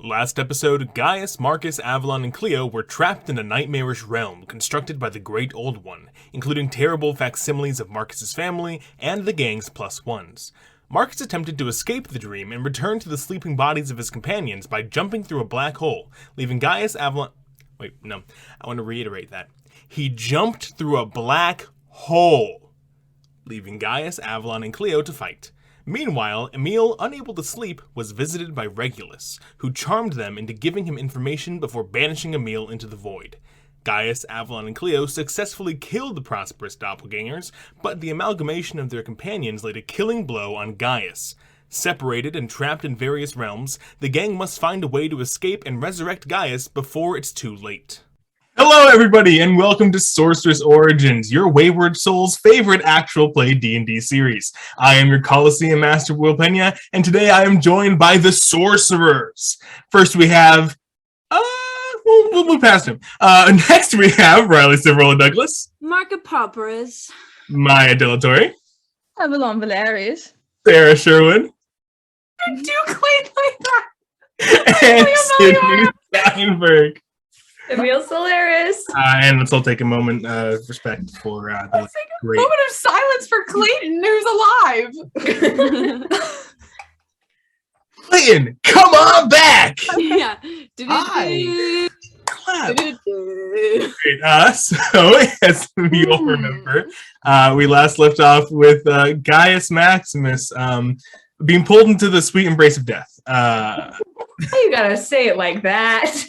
Last episode, Gaius, Marcus, Avalon, and Cleo were trapped in a nightmarish realm constructed by the Great Old One, including terrible facsimiles of Marcus's family and the gang's plus ones. Marcus attempted to escape the dream and return to the sleeping bodies of his companions by jumping through a black hole, leaving Gaius, Avalon... Wait, no, I want to reiterate that. He jumped through a black hole, leaving Gaius, Avalon, and Cleo to fight. Meanwhile, Emil, unable to sleep, was visited by Regulus, who charmed them into giving him information before banishing Emil into the void. Gaius, Avalon, and Cleo successfully killed the Prosperus doppelgangers, but the amalgamation of their companions laid a killing blow on Gaius. Separated and trapped in various realms, the gang must find a way to escape and resurrect Gaius before it's too late. Hello everybody, and welcome to Sorcerous Origins, your wayward soul's favorite actual play D&D series. I am your Coliseum master, Peña, and today I am joined by the Sorcerers. First we have... we'll move past him. Next we have Riley Civerolo Douglas. Marca Prosperus. Maya Delatorre. Avalon Valerius. Sarah Sherwood. I do clean like that. And Sydney Steinberg. Emil Solaris. And let's all take a moment of respect for the great... Moment of silence for Clayton, who's alive. Clayton, come on back! Yeah. Hi. Clap. Great. So, as you all remember, we last left off with Gaius Maximus being pulled into the sweet embrace of death. Why you gotta say it like that?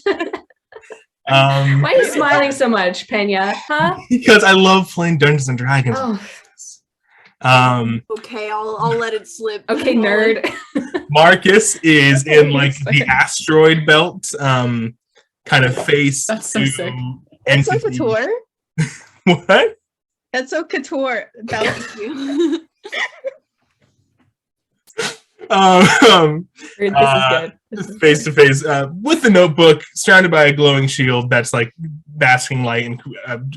Why are you smiling so much, Peña? Huh? Because I love playing Dungeons and Dragons. Oh. Okay, I'll let it slip. Okay, nerd. Marcus is in like the asteroid belt, kind of face. That's so sick. That's so couture. What? That's so couture. Thank you. This is good. Face to face with the notebook, surrounded by a glowing shield that's like basking light and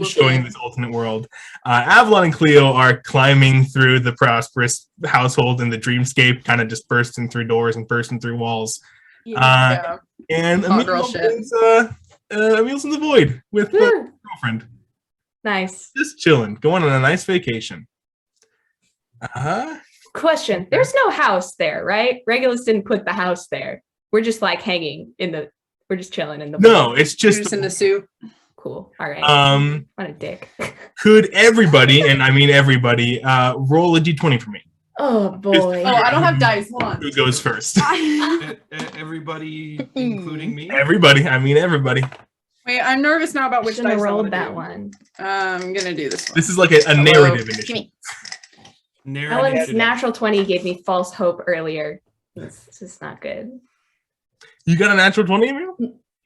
showing this alternate world. Avalon and Cleo are climbing through the Prosperous household in the dreamscape, kind of just bursting through doors and bursting through walls. Yeah. And Girl Emil's in the void with a girlfriend. Nice. Just chilling, going on a nice vacation. Question. There's no house there, right? Regulus didn't put the house there. We're just like hanging in the... We're just chilling in the... No, it's You're just... just in the suit. Cool. All right. What a dick. Could everybody, and I mean everybody, roll a d20 for me? Oh, boy. Oh, I don't have dice. Hold on. Who goes first? Everybody, including me? Everybody. I mean everybody. Wait, I'm nervous now about which Shouldn't dice have I rolled want to that do. one. I'm gonna do this one. This is like a narrative initiative. That one's natural 20 gave me false hope earlier. This is not good. You got a natural 20, Emil?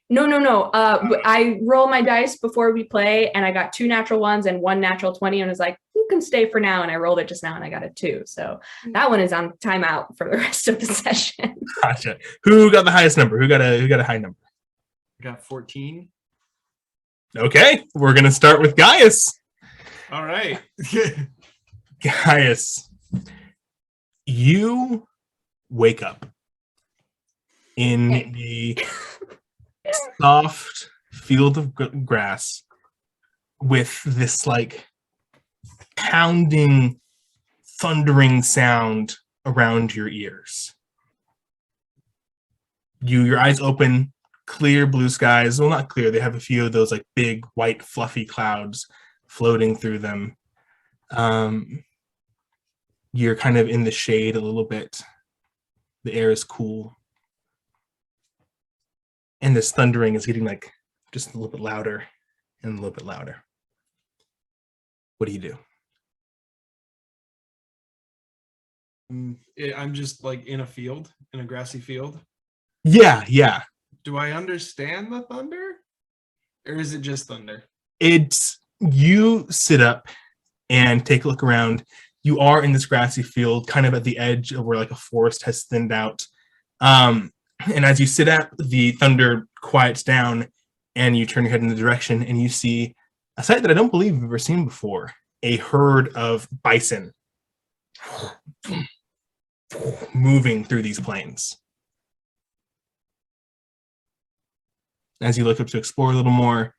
No. I roll my dice before we play, and I got 2 natural ones and 1 natural 20, and was like, you can stay for now. And I rolled it just now, and I got a 2. So that one is on timeout for the rest of the session. Gotcha. Who got the highest number? Who got a high number? I got 14. Okay, we're gonna start with Gaius. All right. Gaius, you wake up in the soft field of grass with this like pounding, thundering sound around your ears. Your eyes open, clear blue skies. Well, not clear. They have a few of those like big, white, fluffy clouds floating through them. You're kind of in the shade a little bit. The air is cool. And this thundering is getting like just a little bit louder and a little bit louder. What do you do? I'm just like in a grassy field. Yeah. Do I understand the thunder? Or is it just thunder? It's you sit up and take a look around. You are in this grassy field, kind of at the edge of where like a forest has thinned out. And as you sit up, the thunder quiets down and you turn your head in the direction and you see a sight that I don't believe you've ever seen before. A herd of bison moving through these plains. As you look up to explore a little more,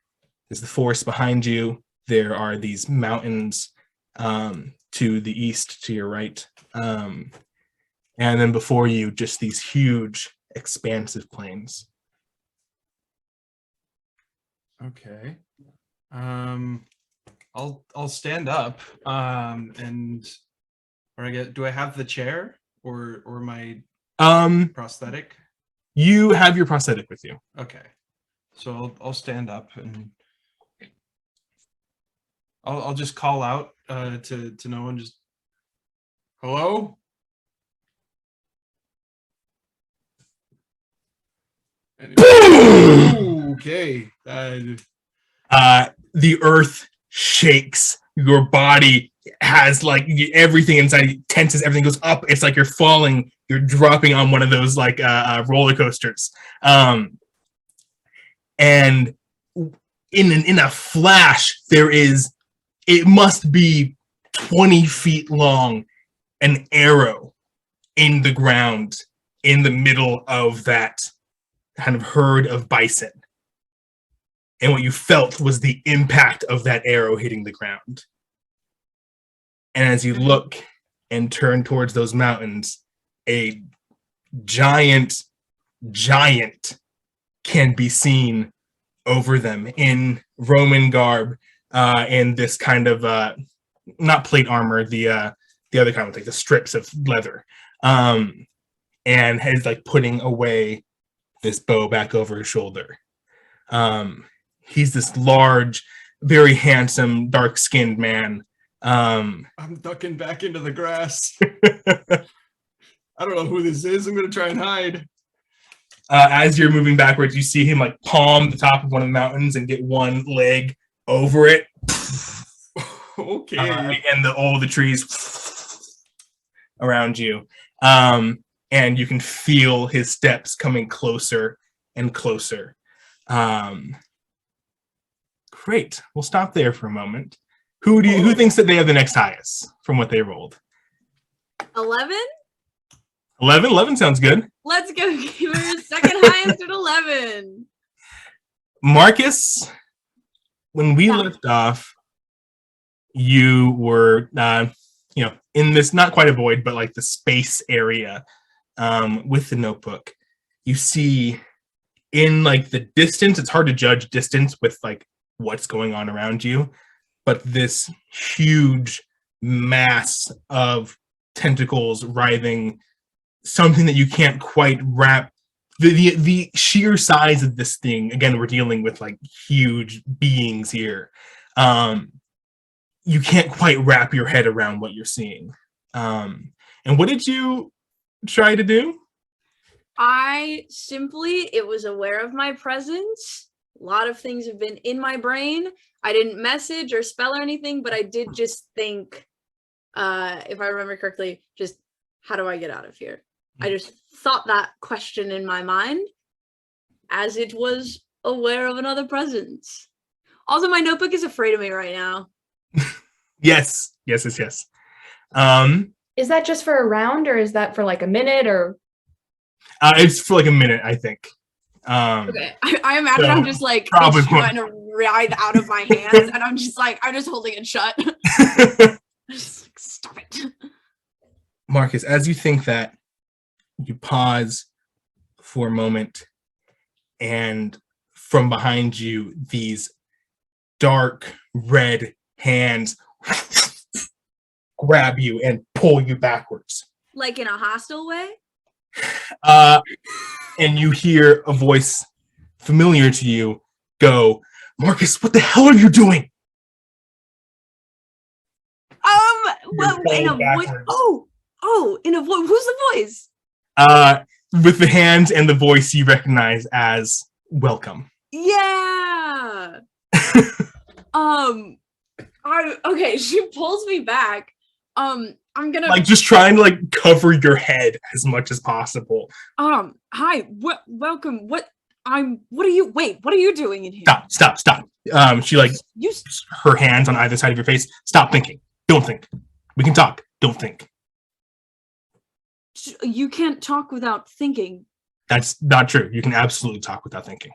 there's the forest behind you. There are these mountains to the east, to your right. And then before you, just these huge, expansive plains. Okay. I'll stand up. And or do I have the chair or my prosthetic? You have your prosthetic with you. Okay. So I'll stand up and I'll just call out to no one. Just hello. Okay. The earth shakes. Your body has like everything inside tenses. Everything goes up. It's like you're falling. You're dropping on one of those like roller coasters. And in a flash, it must be 20 feet long, an arrow in the ground in the middle of that kind of herd of bison. And what you felt was the impact of that arrow hitting the ground. And as you look and turn towards those mountains, a giant can be seen over them in Roman garb, in this kind of not plate armor, the other kind of like the strips of leather, and is like putting away this bow back over his shoulder. He's this large, very handsome, dark-skinned man. I'm ducking back into the grass. I don't know who this is. I'm gonna try and hide. As you're moving backwards, you see him like palm the top of one of the mountains and get one leg over it. Okay. And all the trees around you. And you can feel his steps coming closer and closer. Great. We'll stop there for a moment. Who thinks that they have the next highest from what they rolled? 11? 11 sounds good. Let's go, gamers. Second highest at 11. Marcus, when we left off, you were in this, not quite a void, but like the space area with the notebook. You see in like the distance, it's hard to judge distance with like what's going on around you, but this huge mass of tentacles writhing, something that you can't quite wrap. The sheer size of this thing, again, we're dealing with like huge beings here. You can't quite wrap your head around what you're seeing. And what did you try to do? It was aware of my presence. A lot of things have been in my brain. I didn't message or spell or anything, but I did just think, if I remember correctly, just how do I get out of here? I just thought that question in my mind as it was aware of another presence. Also, my notebook is afraid of me right now. Yes. Is that just for a round, or is that for like a minute, or? It's for like a minute, I think. Okay, I imagine I'm just like probably trying to writhe out of my hands, and I'm just holding it shut. Just like, stop it. Marcus, as you think that, you pause for a moment, and from behind you, these dark red hands grab you and pull you backwards. Like in a hostile way? And you hear a voice familiar to you go, "Marcus, what the hell are you doing?" Well, in a voice. In a voice. Who's the voice? With the hands and the voice you recognize as welcome. Yeah. Okay, she pulls me back. I'm gonna like just trying to like cover your head as much as possible. Hi, welcome. What are you doing in here? Stop. She like her hands on either side of your face. Stop thinking. Don't think. We can talk. Don't think. You can't talk without thinking. That's not true. You can absolutely talk without thinking.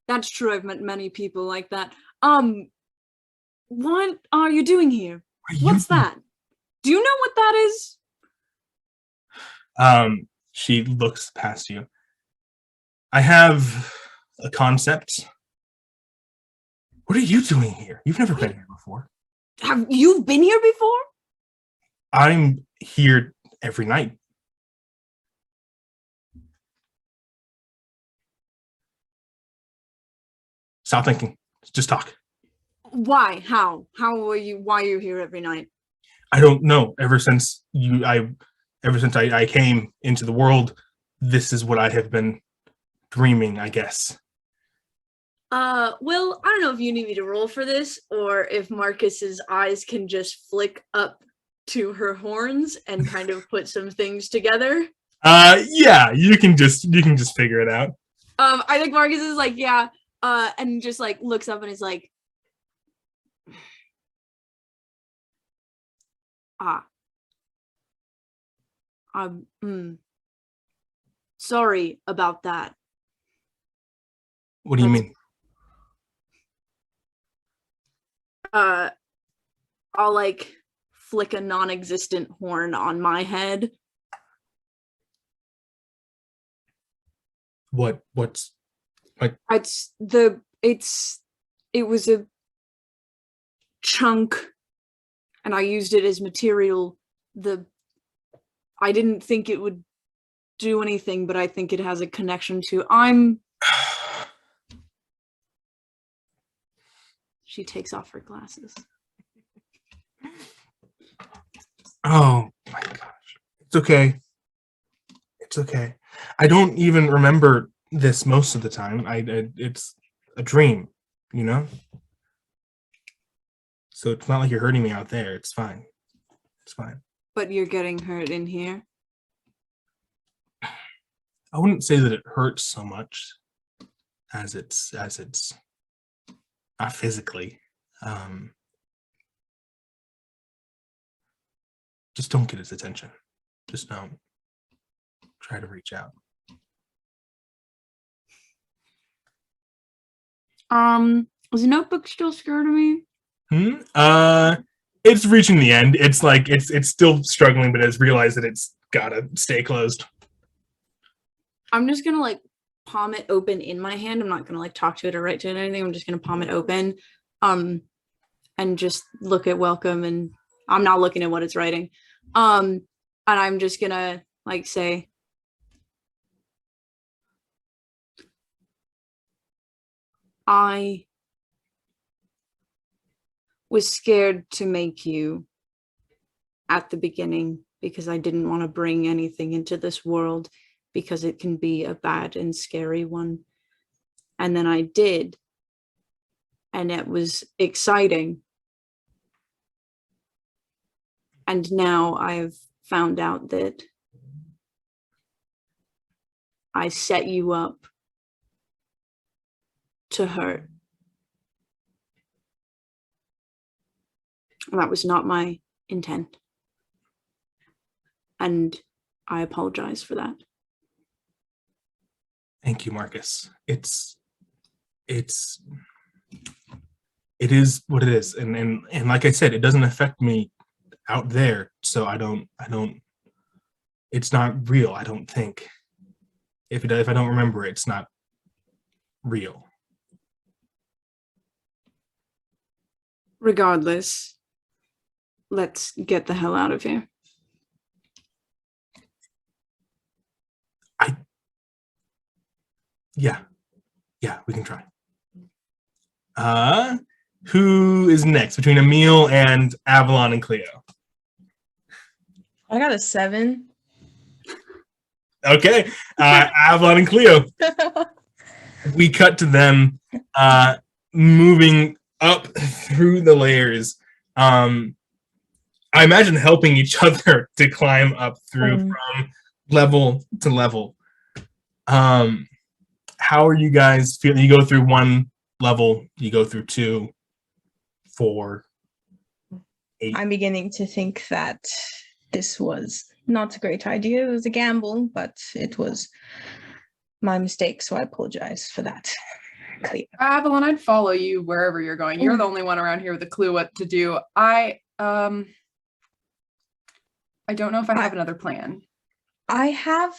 That's true. I've met many people like that. What are you doing here? What's that? Do you know what that is? She looks past you. I have a concept. What are you doing here? You've never been here before. Have you been here before? I'm here every night. Stop thinking. Just talk. Why? How? Why are you here every night? I don't know. Ever since I came into the world, this is what I have been dreaming, I guess. Well, I don't know if you need me to roll for this or if Marcus's eyes can just flick up to her horns and kind of put some things together. Yeah, you can just figure it out. I think Marcus is like, yeah, and just like looks up and is like, sorry about that. What do you mean? I'll like flick a non-existent horn on my head. What's like? It was a chunk and I used it as material. I didn't think it would do anything, but I think it has a connection to She takes off her glasses. Oh my gosh. It's okay. It's okay. I don't even remember this most of the time. It's a dream, you know? So it's not like you're hurting me out there. It's fine. It's fine. But you're getting hurt in here? I wouldn't say that it hurts so much as it's not physically. Just don't get his attention. Just don't. Try to reach out. Is the notebook still scared of me? It's reaching the end. It's like it's still struggling, but it's realized that it's gotta stay closed. I'm just gonna like palm it open in my hand. I'm not gonna like talk to it or write to it or anything. I'm just gonna palm it open, and just look at welcome. And I'm not looking at what it's writing. And I'm just gonna like say, I was scared to make you at the beginning because I didn't want to bring anything into this world because it can be a bad and scary one. And then I did. And it was exciting. And now I've found out that I set you up to hurt. That was not my intent. And I apologize for that. Thank you, Marcus. It is what it is. And like I said, it doesn't affect me out there. So I don't it's not real, I don't think. If I don't remember it, it's not real. Regardless, let's get the hell out of here. Yeah, we can try. Who is next between Emil and Avalon and Cleo? I got a 7. Okay, Avalon and Cleo. We cut to them moving up through the layers. I imagine helping each other to climb up through from level to level. How are you guys feeling? You go through 1 level, you go through 2, 4, 8. I'm beginning to think that this was not a great idea. It was a gamble, but it was my mistake, so I apologize for that. Cleo. Avalon, I'd follow you wherever you're going. You're the only one around here with a clue what to do. I don't know if I have another plan. I have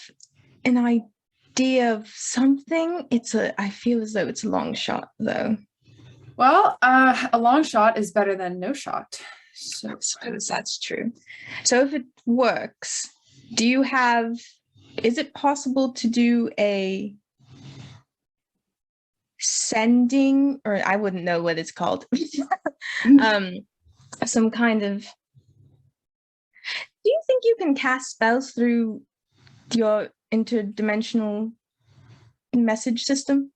an idea of something. I feel as though it's a long shot though. Well, a long shot is better than no shot. So I suppose that's true. So if it works, is it possible to do a sending, or I wouldn't know what it's called, some kind of, do you think you can cast spells through your interdimensional message system?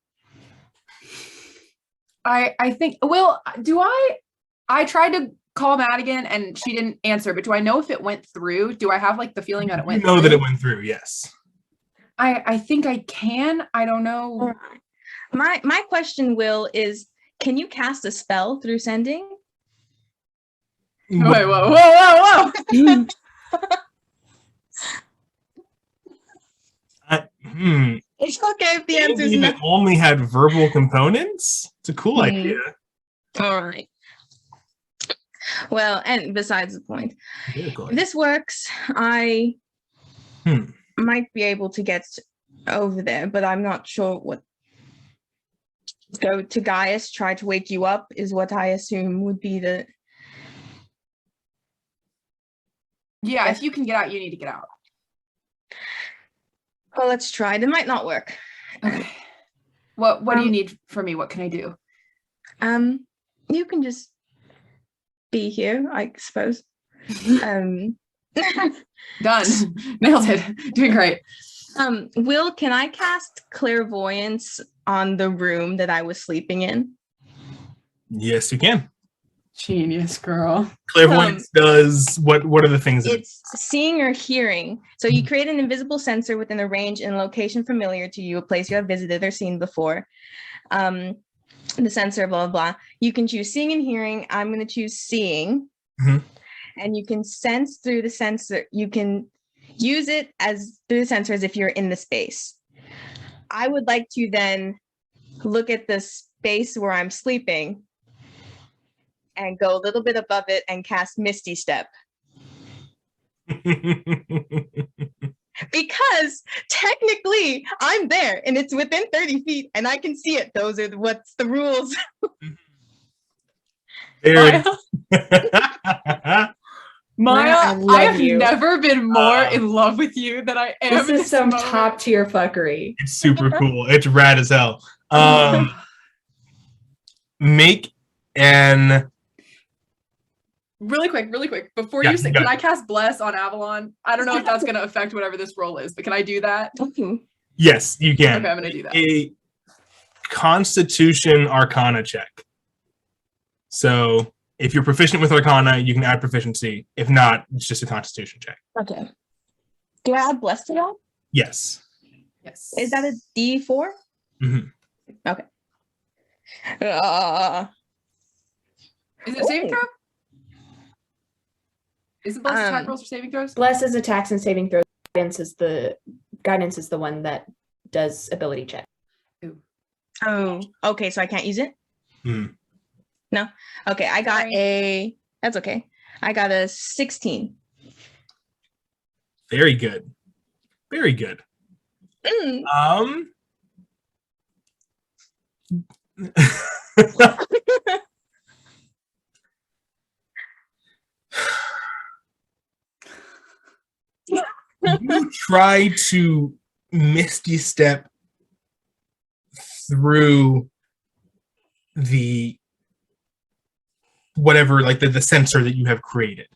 I think, well, I tried to call Madigan and she didn't answer, but do I know if it went through? Do I have like the feeling that it went through? You know that it went through, yes. I think I can. I don't know. My question, Will, is can you cast a spell through sending? Wait, whoa. It's okay if the answer is Maybe no. it only had verbal components. It's a cool idea. All right. Well, and besides the point, Very cool if idea. this works, I might be able to get over there, but I'm not sure what. Go to Gaius, try to wake you up, is what I assume would be the. Yeah, if you can get out, you need to get out. Well, let's try. It might not work. Okay. What do you need from me? What can I do? You can just be here, I suppose. Done. Nailed it. Doing great. Will, can I cast clairvoyance on the room that I was sleeping in? Yes, you can. Genius, girl. Clairvoyance does what are the things? It's seeing or hearing. So you create an invisible sensor within a range and location familiar to you, a place you have visited or seen before. The sensor, blah, blah, blah. You can choose seeing and hearing. I'm going to choose seeing. And you can sense through the sensor. You can use it through the sensor as if you're in the space. I would like to then look at the space where I'm sleeping and go a little bit above it and cast Misty Step. Because technically I'm there and it's within 30 feet and I can see it. Those are what's the rules. There. Maya, I love I have you. never been more in love with you than I am. This is some moment. top tier fuckery. It's super cool. It's rad as hell. Make an Really quick. Before Yeah, you say, you got can I cast Bless on Avalon? I don't know if that's going to affect whatever this roll is, but can I do that? yes, you can. Okay, I'm going to do that. A Constitution Arcana check. So if you're proficient with Arcana, you can add proficiency. If not, it's just a Constitution check. Okay. Do I have blessed at all? Yes. Yes. Is that a D4? Okay. Is it saving throw? Is it Bless attack rolls or saving throws? Bless is attacks and saving throws. Guidance is the one that does ability check. Oh, okay. So I can't use it? No? Okay. I got that's okay. I got a 16. Very good. Very good. You try to Misty Step through the whatever, like the sensor that you have created.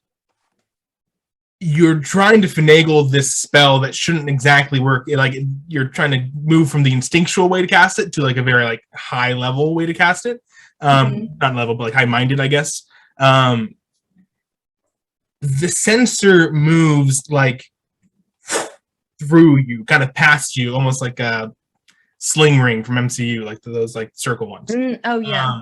You're trying to finagle this spell that shouldn't exactly work. Like you're trying to move from the instinctual way to cast it to like a very like high level way to cast it. Not level, but like high minded, I guess. The sensor moves like through you, kind of past you, almost like a sling ring from MCU, like those like circle ones. Oh yeah.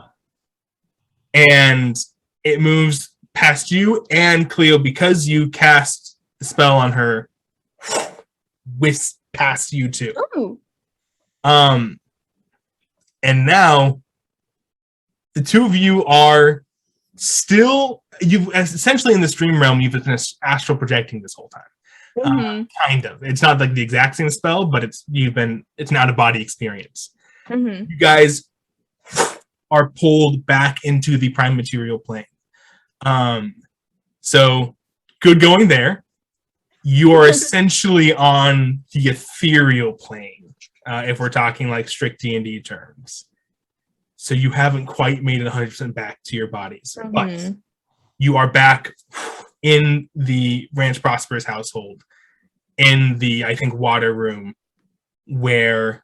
And it moves past you and Cleo because you cast the spell on her. Whisk past you too. Ooh. And now the two of you are still, you've essentially in this dream realm, you've been astral projecting this whole time. Kind of. It's not like the exact same spell, but it's an out of body experience. You guys are pulled back into the prime material plane. So good going there. You are essentially on the ethereal plane, if we're talking like strict D&D terms. So you haven't quite made it 100% back to your bodies, but you are back in the Ranch Prosperus household, in the, I think, water room, where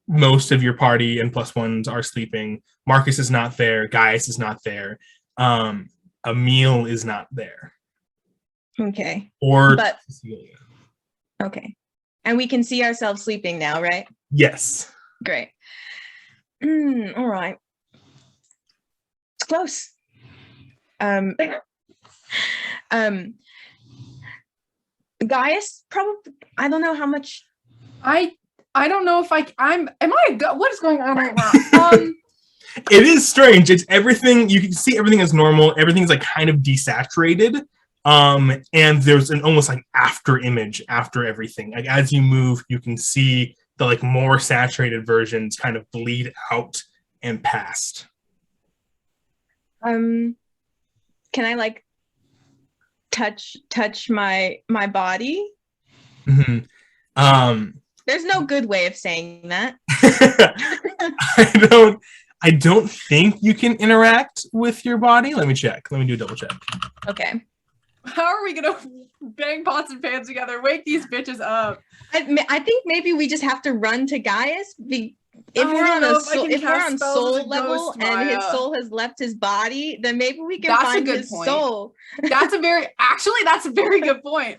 most of your party and plus ones are sleeping. Marcus is not there. Gaius is not there. Emil is not there. Okay. Or But Cecilia. okay. And we can see ourselves sleeping now, right? Yes. Great. All right. It's close. Gaius, probably, I don't know how much. I don't know if what is going on right now? It is strange. It's everything. You can see everything as normal. Everything's like kind of desaturated. And there's an almost like after image after everything. Like as you move, you can see the like more saturated versions kind of bleed out and past. Can I like touch my body? There's no good way of saying that. I don't think you can interact with your body. Let me check. Let me do a double check. Okay. How are we gonna bang pots and pans together? Wake these bitches up. I think maybe we just have to run to Gaius. If we're on soul level and his soul has left his body, then maybe we can find his soul. That's a very good point.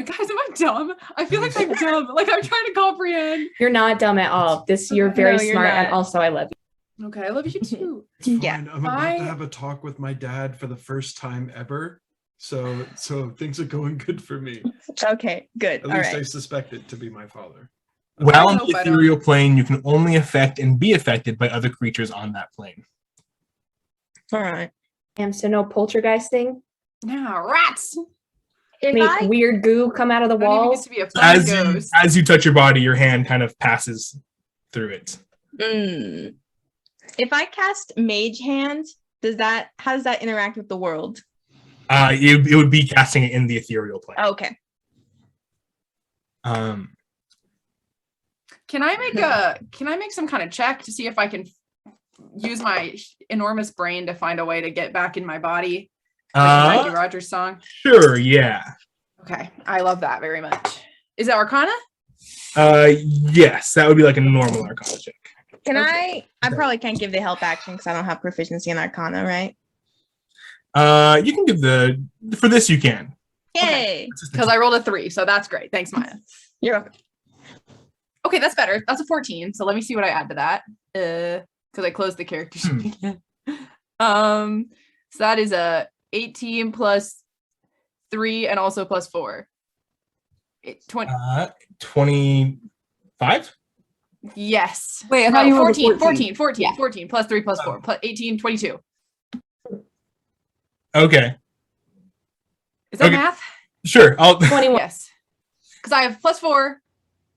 Guys, am I dumb? I feel like I'm dumb. Like I'm trying to comprehend. You're not dumb at all. You're very smart, and also I love you. Okay, I love you too. Yeah, I'm about to have a talk with my dad for the first time ever. So things are going good for me. Okay, good. At least I suspect it to be my father. While on the ethereal plane, you can only affect and be affected by other creatures on that plane. All right. So no poltergeisting? No, rats! Make weird goo come out of the walls? As you touch your body, your hand kind of passes through it. If I cast Mage Hand, how does that interact with the world? It would be casting it in the ethereal plane. Okay. Can I make some kind of check to see if I can use my enormous brain to find a way to get back in my body? Like Nike Rogers song? Sure, yeah. Okay, I love that very much. Is it Arcana? Yes, that would be like a normal Arcana check. Can I probably can't give the help action because I don't have proficiency in Arcana, right? You can give for this you can. Yay! Because I rolled a 3, so that's great. Thanks, Maya. You're welcome. Okay, that's better. That's a 14. So let me see what I add to that. Because I closed the character sheet again. So that is a 18 plus 3 and also plus 4. 25? Yes. Wait, I thought you were 14 plus 3 plus 4 plus 18, 22. Okay. Is that math? Sure. 21. Yes. Because I have plus 4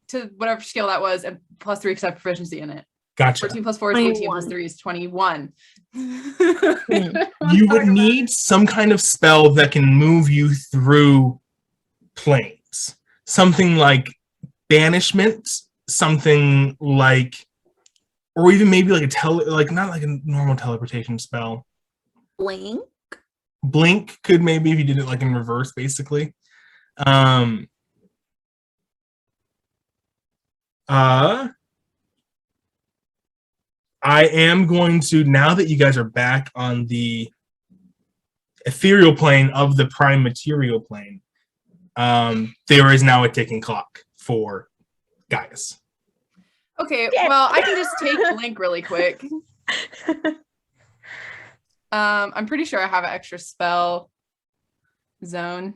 to whatever skill that was and plus 3 because I have proficiency in it. Gotcha. 14 plus 4 is 18 plus 3 is 21. You would need some kind of spell that can move you through planes. Something like banishment, something like, or even maybe like not like a normal teleportation spell. Blink could maybe if you did it like in reverse, basically. I am going to, now that you guys are back on the ethereal plane of the prime material plane, there is now a ticking clock for Gaius. Okay, well, I can just take Blink really quick. I'm pretty sure I have an extra spell zone.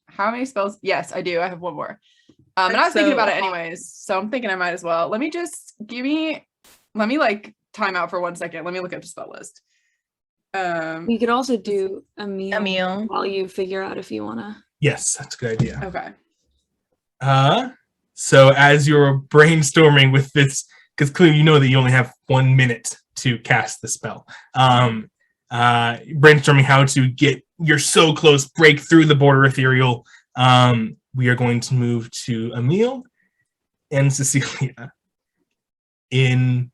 How many spells? Yes, I do. I have one more. And I was thinking So- about it anyways, so I'm thinking I might as well. Let me like time out for 1 second. Let me look up the spell list. We could also do a meal, A meal. while you figure out if you want to. Yes, that's a good idea. Okay. So as you're brainstorming with this, because clearly you know that you only have 1 minute to cast the spell. Brainstorming how to get you're so close, break through the border ethereal. We are going to move to Emil and Cecilia in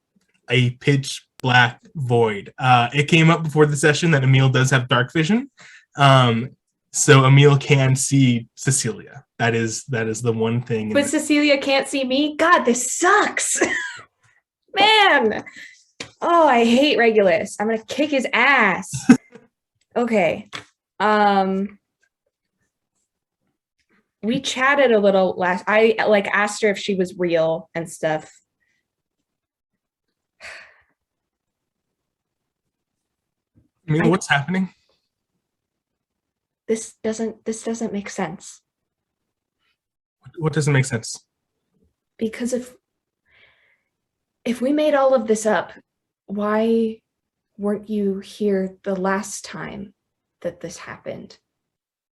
a pitch black void. It came up before the session that Emil does have dark vision. So Emil can see Cecilia. That is the one thing. But Cecilia can't see me? God, this sucks. Man. Oh, I hate Regulus. I'm gonna kick his ass. Okay. We chatted a little last. I asked her if she was real and stuff. Emil, what's happening? This doesn't make sense. What doesn't make sense? Because if we made all of this up, why weren't you here the last time that this happened?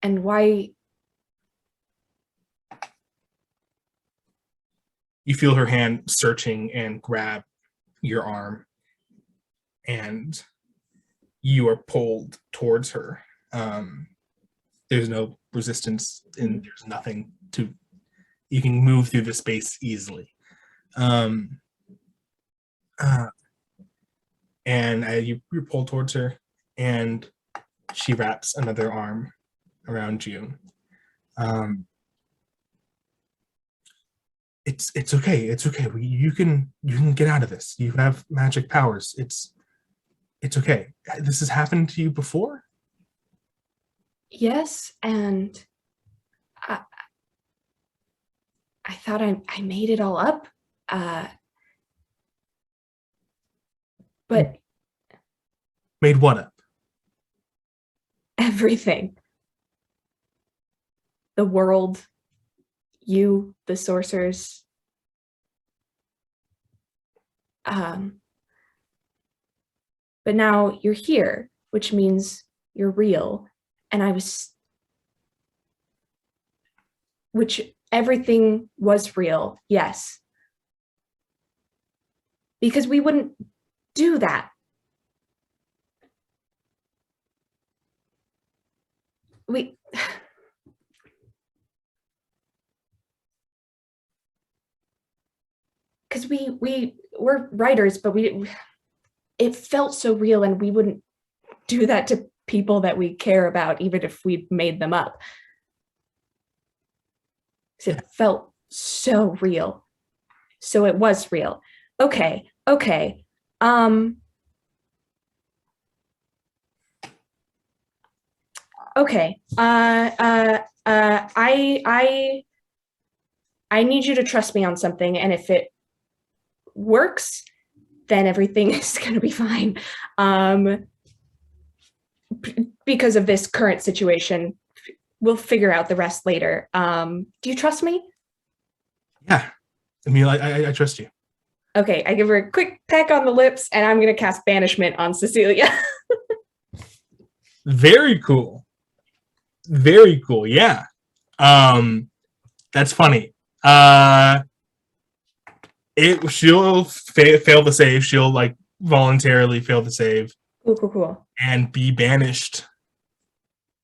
And why? You feel her hand searching and grab your arm, and you are pulled towards her. There's no resistance, and there's nothing to. You can move through the space easily. And you're pulled towards her, and she wraps another arm around you. It's okay. It's okay. You can get out of this. You have magic powers. It's okay. This has happened to you before? Yes, and I thought I made it all up. But Made what up? everything. The world, you, the sorcerers. But now you're here, which means you're real. And which everything was real, yes. Because we wouldn't do that. Because we're writers, but it felt so real, and we wouldn't do that to people that we care about, even if we made them up. It felt so real. So it was real. Okay. Okay. I need you to trust me on something, and if it works, then everything is going to be fine. Because of this current situation, we'll figure out the rest later. Do you trust me? Yeah. Emil, I trust you. Okay, I give her a quick peck on the lips, and I'm going to cast Banishment on Cecilia. Very cool. Very cool. Yeah. That's funny. She'll fail the save. She'll voluntarily fail the save. Cool. And be banished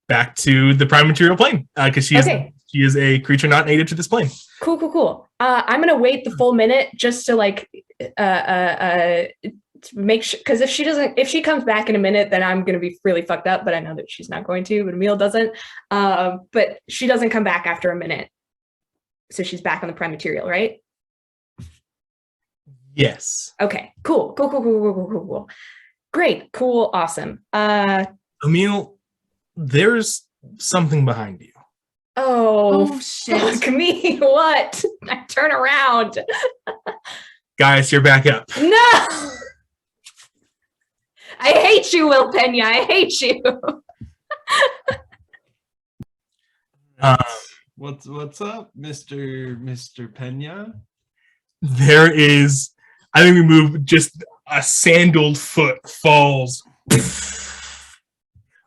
back to the prime material plane because she is a creature not native to this plane. Cool. I'm gonna wait the full minute just to make sure, because if she comes back in a minute, then I'm gonna be really fucked up. But I know that she's not going to. But Emil doesn't. But she doesn't come back after a minute, so she's back on the prime material, right? Yes. Okay. Cool. Great. Cool. Awesome. Emil, there's something behind you. Oh shit. Fuck me. What? I turn around. Guys, you're back up. No. I hate you, Will Peña. I hate you. What's up, Mr. Peña? There is, I think we move, just a sandaled foot falls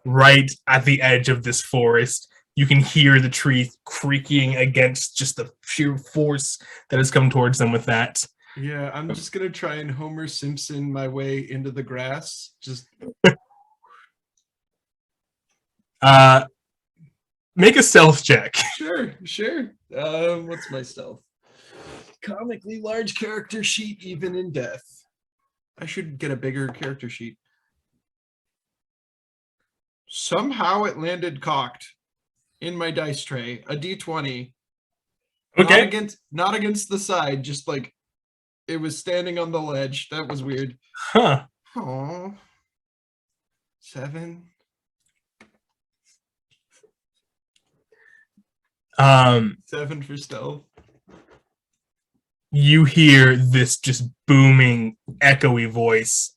right at the edge of this forest. You can hear the tree creaking against just the sheer force that has come towards them with that. Yeah, I'm just gonna try and Homer Simpson my way into the grass. Just make a stealth check. Sure. What's my stealth? Comically large character sheet, even in death. I should get a bigger character sheet. Somehow it landed cocked in my dice tray. A D20. Okay. Not against the side, just like it was standing on the ledge. That was weird. Huh. Oh. 7. Um, 7 for stealth. you hear this just booming, echoey voice.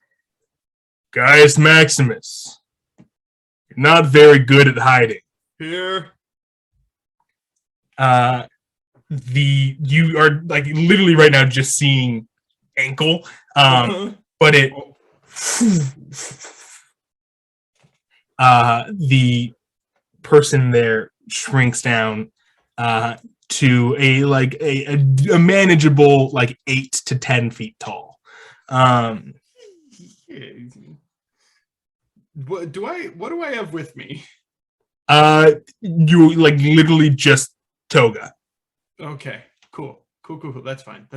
Gaius Maximus, you're not very good at hiding. Here. You are like literally right now just seeing ankle, but it the person there shrinks down to a manageable 8 to 10 feet tall. What do I have with me? You literally just toga. Okay, cool. That's fine.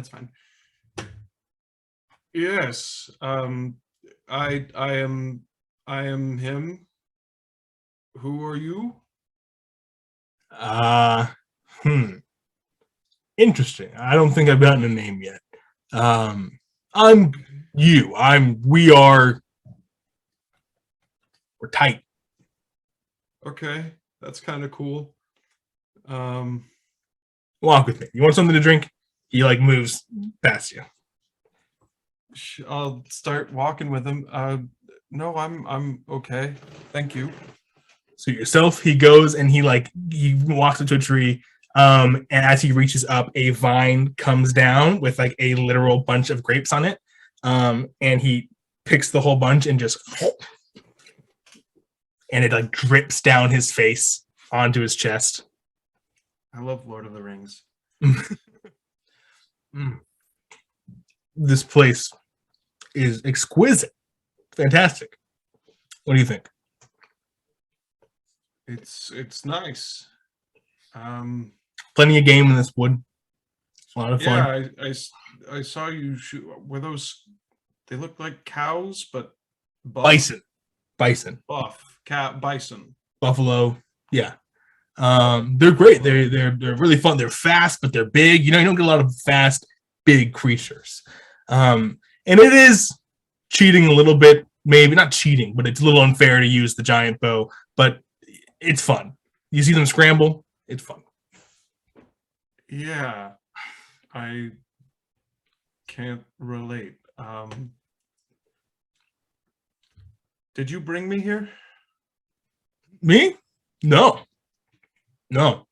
Yes. I am him. Who are you? Interesting. I don't think I've gotten a name yet. I'm you. We're tight. Okay, that's kind of cool. Walk with me. You want something to drink? He moves past you. I'll start walking with him. No, I'm okay. Thank you. So yourself, he goes and he walks into a tree. And as he reaches up, a vine comes down with a literal bunch of grapes on it. And he picks the whole bunch and just, and it drips down his face onto his chest. I love Lord of the Rings. This place is exquisite. Fantastic. What do you think? It's nice. Plenty of game in this wood. A lot of fun. Yeah, I saw you shoot. Were those? They look like cows, but buff. Bison. Buff. Cat. Bison. Buffalo. Yeah. They're great. They're really fun. They're fast, but they're big. You don't get a lot of fast, big creatures. And it is cheating a little bit. Maybe not cheating, but it's a little unfair to use the giant bow. But it's fun. You see them scramble. It's fun. Yeah, I can't relate. Did you bring me here? Me? No. You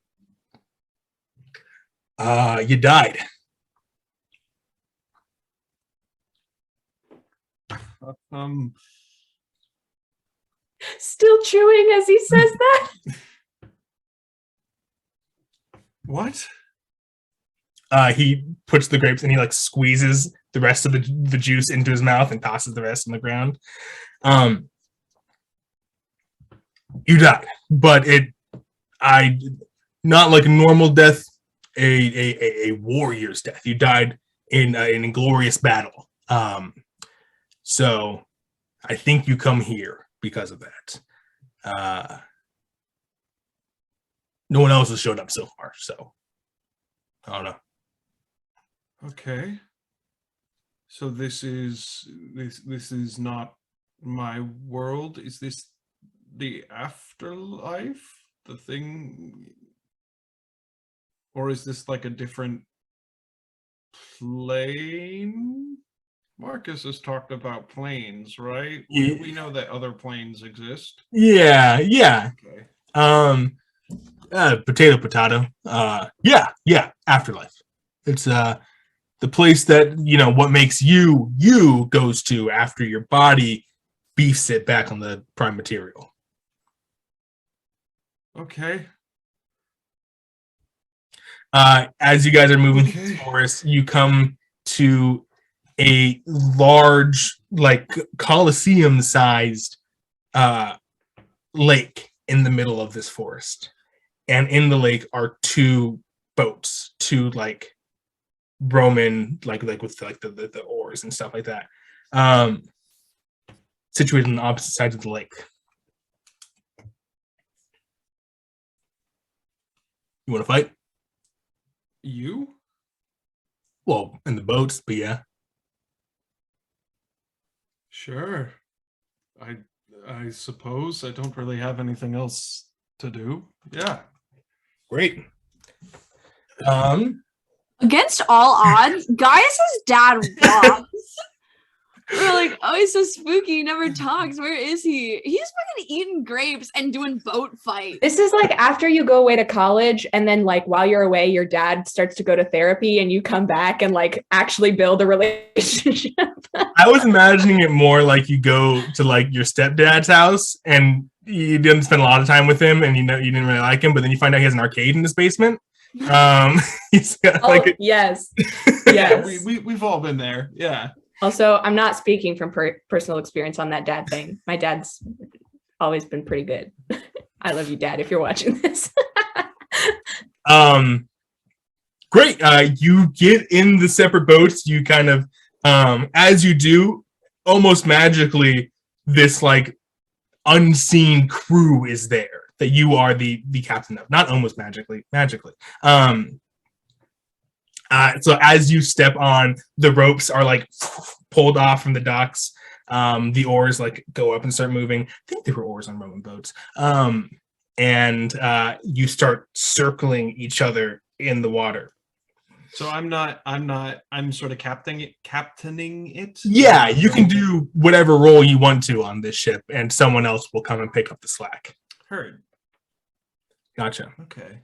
died. Still chewing as he says that. What? He puts the grapes and he squeezes the rest of the juice into his mouth and tosses the rest on the ground. You died, but not like a normal death, a warrior's death. You died in an inglorious battle. So I think you come here because of that. No one else has showed up so far, so I don't know. Okay. So this is not my world. Is this the afterlife? The thing, or is this a different plane? Marcus has talked about planes, right? We know that other planes exist. Yeah. Okay. Potato. Yeah, afterlife. It's the place that, what makes you goes to after your body beefs it back on the prime material. Okay. As you guys are moving through the forest, you come to a large, like Coliseum-sized lake in the middle of this forest, and in the lake are two boats, two like Roman, like with like the oars and stuff like that, situated on the opposite sides of the lake. You want to fight? You? Well, in the boats, but yeah. Sure. I suppose I don't really have anything else to do. Yeah. Great. Against all odds, Gaius's dad walks. We're like, oh, he's so spooky. He never talks. Where is he? He's fucking eating grapes and doing boat fights. This is like after you go away to college, and then like while you're away, your dad starts to go to therapy, and you come back and like actually build a relationship. I was imagining it more like you go to like your stepdad's house and you didn't spend a lot of time with him, and you didn't really like him, but then you find out he has an arcade in his basement. He's got like yes. Yeah, we've all been there. Yeah. Also, I'm not speaking from personal experience on that dad thing. My dad's always been pretty good. I love you, Dad, if you're watching this. Great. You get in the separate boats. You kind of, as you do, almost magically, this like unseen crew is there that you are the captain of. Not almost magically. So as you step on, the ropes are like pulled off from the docks. The oars like go up and start moving. I think there were oars on Roman boats. And you start circling each other in the water. So I'm sort of captaining it. Yeah, you can do whatever role you want to on this ship, and someone else will come and pick up the slack. Heard. Gotcha. Okay.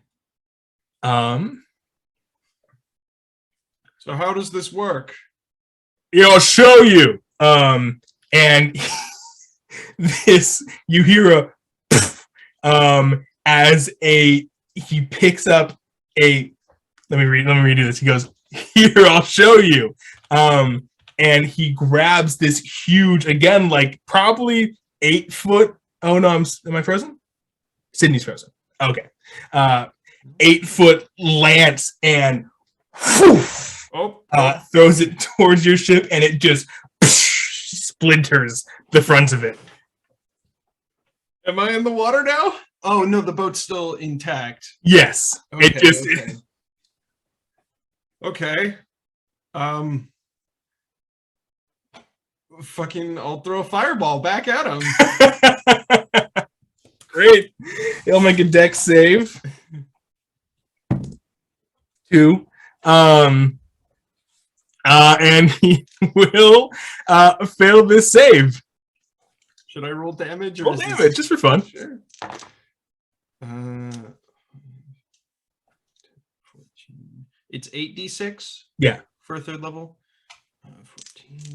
So how does this work? Yeah, I'll show you. And this, you hear as he picks up a. Let me redo this. He goes, "Here, I'll show you." And he grabs this huge, again, like probably 8 foot. Oh no, am I frozen? Sydney's frozen. Okay. 8 foot lance and. Whew, throws it towards your ship, and it just splinters the front of it. Am I in the water now? Oh no, the boat's still intact. Yes. Okay, it just okay. Fucking, I'll throw a fireball back at him. Great. He'll make a dex save. 2. And he will fail this save. Should I roll damage? Roll damage, just for fun. Sure. 14. It's 8d6? Yeah. For a 3rd level? 14.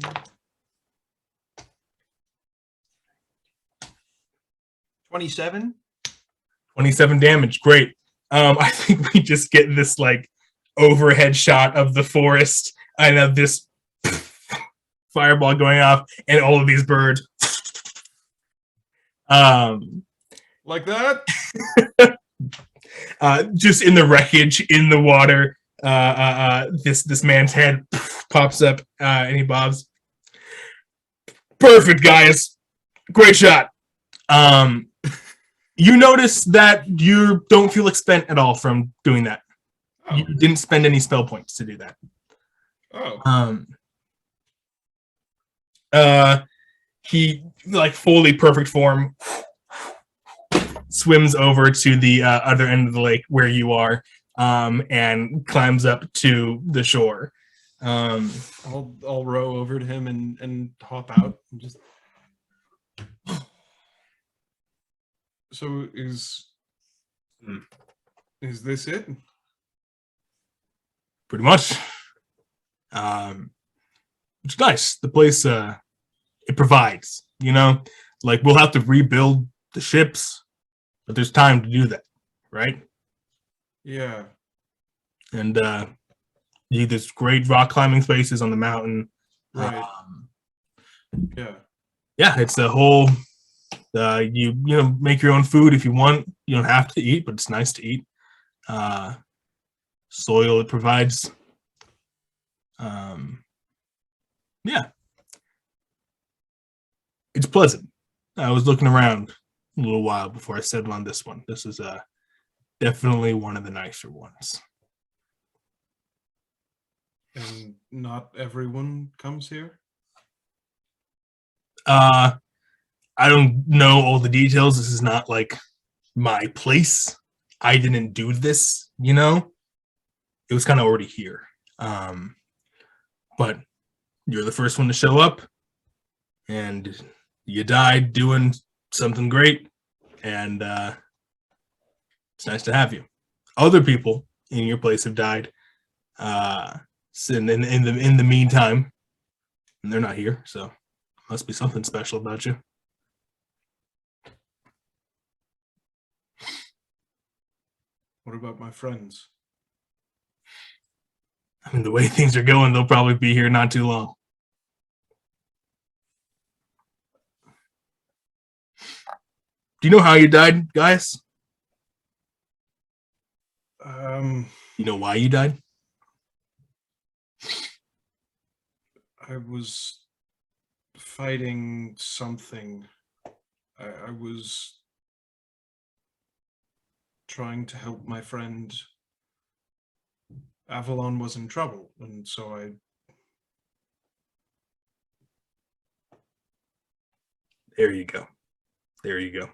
27? 27 damage, great. I think we just get this like overhead shot of the forest and of this fireball going off and all of these birds. Like that? Just in the wreckage in the water, this man's head pops up and he bobs. Perfect, guys. Great shot. You notice that you don't feel expended at all from doing that. Oh. You didn't spend any spell points to do that. Oh. He, like, fully perfect form, swims over to the other end of the lake where you are, and climbs up to the shore. I'll row over to him and hop out and just. So Is this it? Pretty much. It's nice. The place it provides, like we'll have to rebuild the ships, but there's time to do that, right? Yeah. And there's great rock climbing spaces on the mountain. Right. Yeah. Yeah, it's a whole you make your own food if you want. You don't have to eat, but it's nice to eat. Soil it provides. Yeah, it's pleasant. I was looking around a little while before I settled on this one. This is definitely one of the nicer ones. And not everyone comes here? I don't know all the details. This is not like my place. I didn't do this, It was kind of already here. But you're the first one to show up, and you died doing something great, and it's nice to have you. Other people in your place have died in the meantime, and they're not here, so must be something special about you. What about my friends? I mean, the way things are going, they'll probably be here not too long. Do you know how you died, guys? You know why you died? I was fighting something. I was trying to help my friend. Avalon was in trouble, and so I... There you go. You've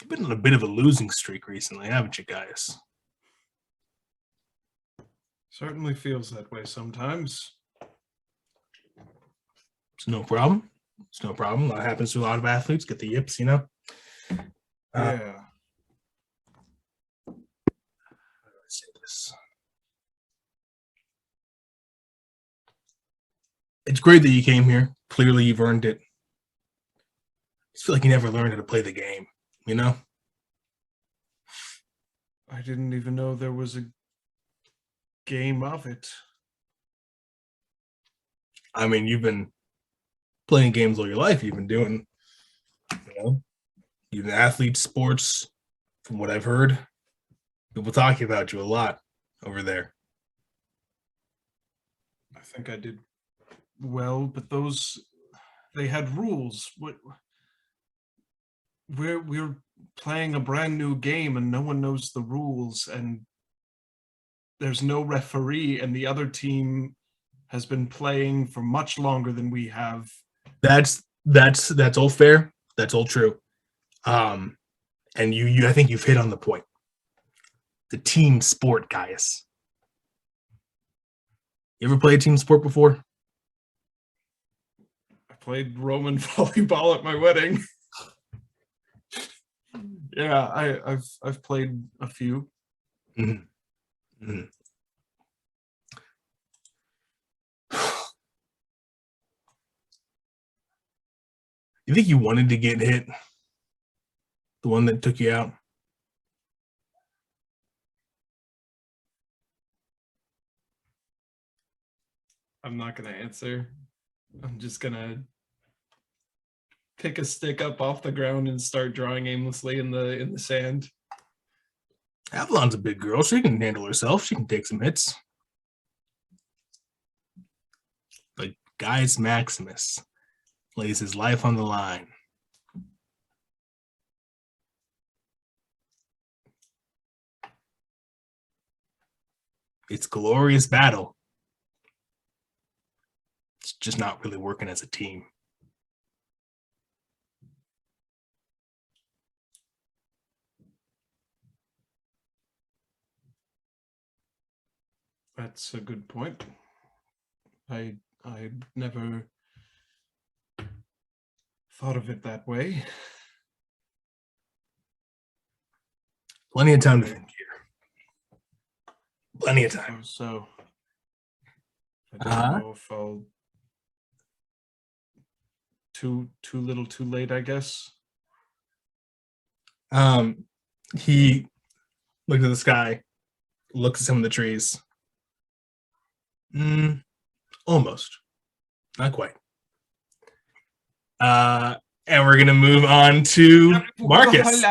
been on a bit of a losing streak recently, haven't you, guys? Certainly feels that way sometimes. It's no problem. That happens to a lot of athletes. Get the yips, Yeah. How do I say this? It's great that you came here. Clearly, you've earned it. I just feel like you never learned how to play the game, I didn't even know there was a game of it. I mean, you've been playing games all your life. You've been doing, you've been athlete sports, from what I've heard. People talking about you a lot over there. I think I did well, but they had rules. We're playing a brand new game and no one knows the rules, and there's no referee, and the other team has been playing for much longer than we have. That's all fair. That's all true. And you I think you've hit on the point. The team sport, guys. You ever played team sport before? I played Roman volleyball at my wedding. Yeah, I've played a few. Mm-hmm. Mm-hmm. You think you wanted to get hit? The one that took you out? I'm not gonna answer. I'm just gonna pick a stick up off the ground and start drawing aimlessly in the sand. Avalon's a big girl. She can handle herself. She can take some hits. But Gaius Maximus lays his life on the line. It's glorious battle. It's just not really working as a team. That's a good point. I never thought of it that way. Plenty of time to think here. Plenty of time. So I Uh-huh. don't know if I'll too little too late, I guess. He looks at the sky, looks at some of the trees. Almost. Not quite. And we're gonna move on to Marcus.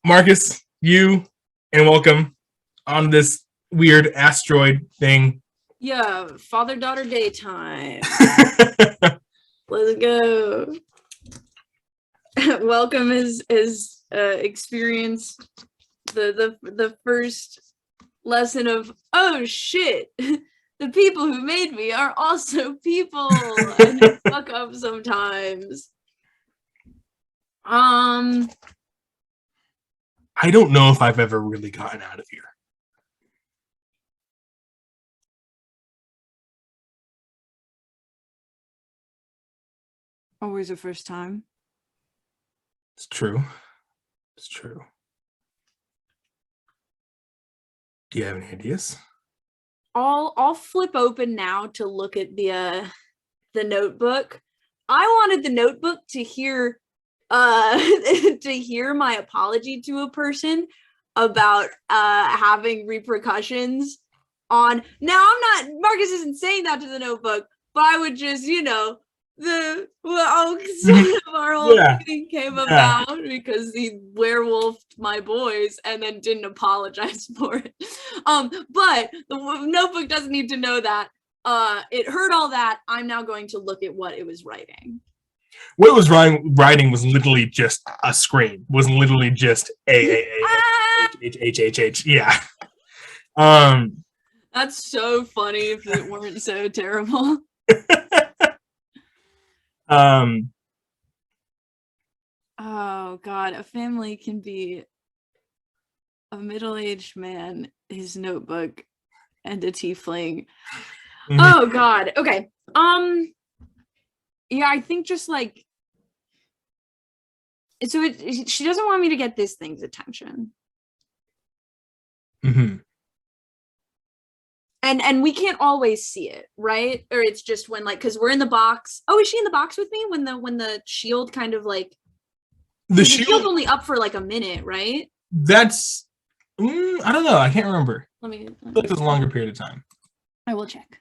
Marcus, you and welcome on this weird asteroid thing. Yeah, father-daughter daytime. Let's go. Welcome has experienced the first lesson of, oh shit, the people who made me are also people and fuck up sometimes. I don't know if I've ever really gotten out of here. Always a first time. It's true. It's true. Do you have any ideas? I'll flip open now to look at the notebook. I wanted the notebook to hear to hear my apology to a person about having repercussions on. Now I'm not, Marcus isn't saying that to the notebook, but I would just, the of our whole thing came about because he werewolfed my boys and then didn't apologize for it. But the notebook doesn't need to know that. It heard all that. I'm now going to look at what it was writing. What it was writing was literally just a scream. Was literally just H. Yeah. That's so funny if it weren't so terrible. Oh god, a family can be a middle-aged man, his notebook, and a tiefling. Mm-hmm. Oh god. Okay. Yeah, I think just like, so she doesn't want me to get this thing's attention. Mm-hmm. And we can't always see it, right? Or it's just when, like, because we're in the box. Oh, is she in the box with me when the shield kind of like, the shield's only up for like a minute, right? That's I don't know. I can't remember. Let me it's a longer period of time. I will check.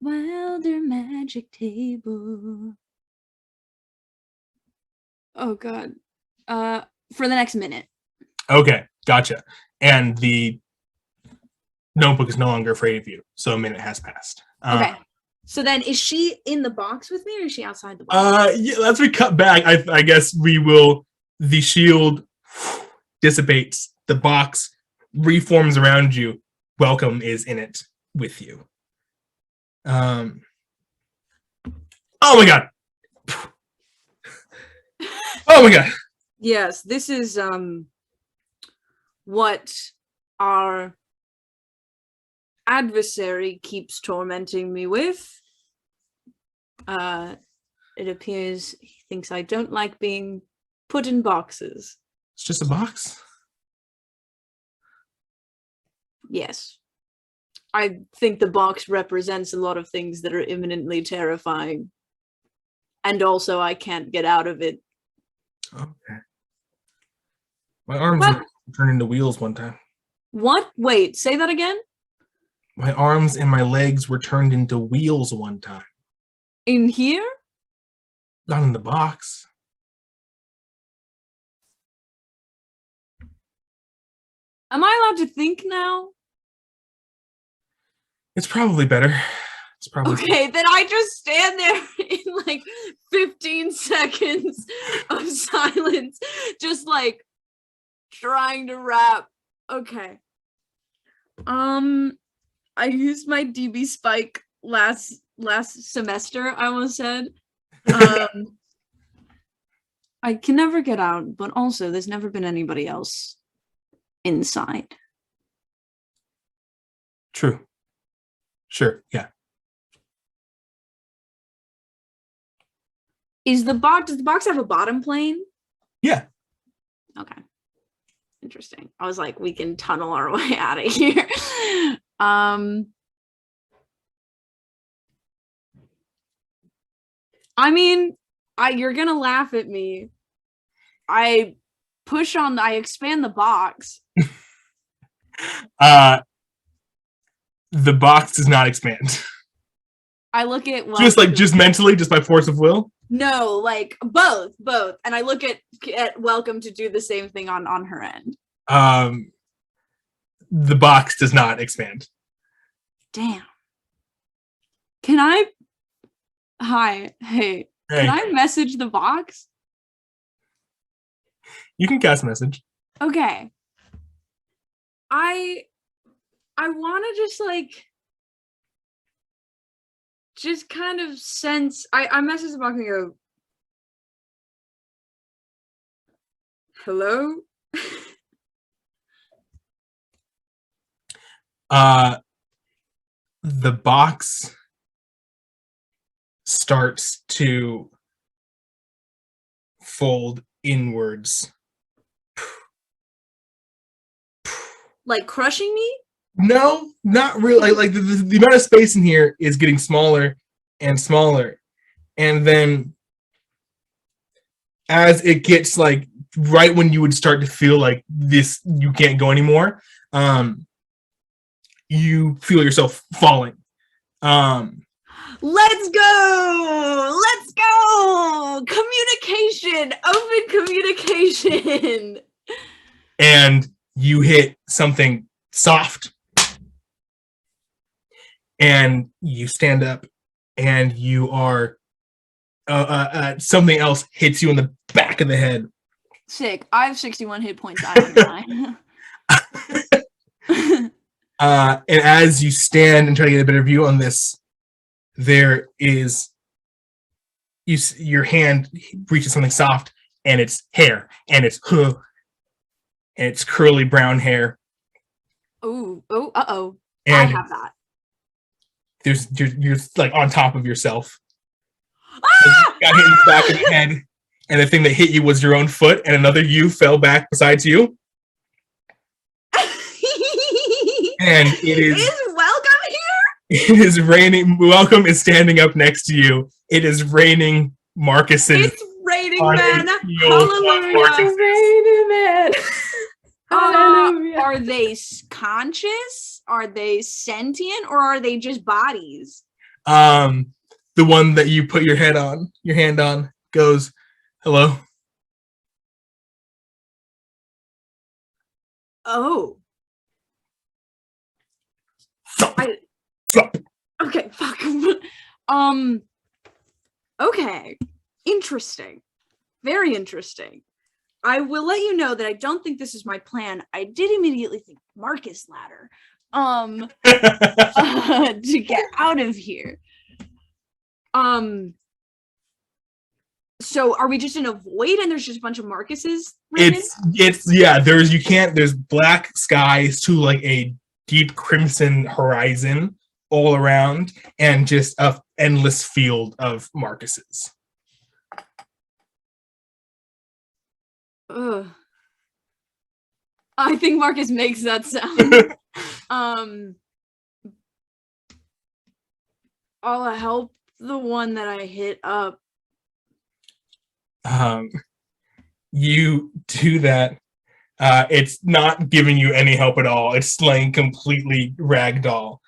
Wilder magic table. Oh god. For the next minute. Okay, gotcha. And the notebook is no longer afraid of you, so a minute has passed. Okay. So then, is she in the box with me, or is she outside the box? Yeah. As we cut back, I guess we will. The shield dissipates. The box reforms around you. Welcome is in it with you. Oh my god. Oh my god. Yes, this is what our adversary keeps tormenting me with. It appears he thinks I don't like being put in boxes. It's just a box? Yes. I think the box represents a lot of things that are imminently terrifying. And also I can't get out of it. Okay. My arms turned into wheels one time. What? Wait, say that again? My arms and my legs were turned into wheels one time. In here? Not in the box. Am I allowed to think now? It's probably better. It's probably okay. Then I just stand there in like 15 seconds of silence, just like trying to rap. Okay. I used my DB spike last semester, I almost said. I can never get out, but also there's never been anybody else inside. True. Sure, yeah. Does the box have a bottom plane? Yeah. Okay. Interesting. I was like, we can tunnel our way out of here. I mean, you're gonna laugh at me. I expand the box. The box does not expand. I look at just mentally, just by force of will. No, like both, and I look at Welcome to do the same thing on her end. The box does not expand. Damn. Can I? Hi, hey. Can I message the box? You can cast message. Okay. I want to just kind of sense. I message the box and go, hello? The box starts to fold inwards. Like crushing me? No, not really. Like the amount of space in here is getting smaller and smaller. And then as it gets like right when you would start to feel like this, you can't go anymore, you feel yourself falling. Let's go! Let's go! Communication! Open communication! And you hit something soft. And you stand up and you are something else hits you in the back of the head. Sick. I have 61 hit points. I don't die. And as you stand and try to get a better view on this, there is your hand reaches something soft, and it's hair, and it's curly brown hair. Ooh, uh-oh. And I have that. You're like on top of yourself. Ah! You got hit in the back of the head, and the thing that hit you was your own foot, and another you fell back besides you. And it is Welcome here? It is raining. Welcome is standing up next to you. It is raining Marcus's. It's raining, man. Hallelujah. It's raining, man. Hallelujah. Are they conscious? Are they sentient? Or are they just bodies? The one that you put your hand on, goes, hello. Oh. Okay, fuck. Okay. Interesting. Very interesting. I will let you know that I don't think this is my plan. I did immediately think Marcus ladder. To get out of here. So are we just in a void and there's just a bunch of Marcuses? There's black skies to like a deep crimson horizon all around, and just a endless field of Marcuses. Ugh. I think Marcus makes that sound. I'll help the one that I hit up. You do that. It's not giving you any help at all. It's laying completely ragdoll.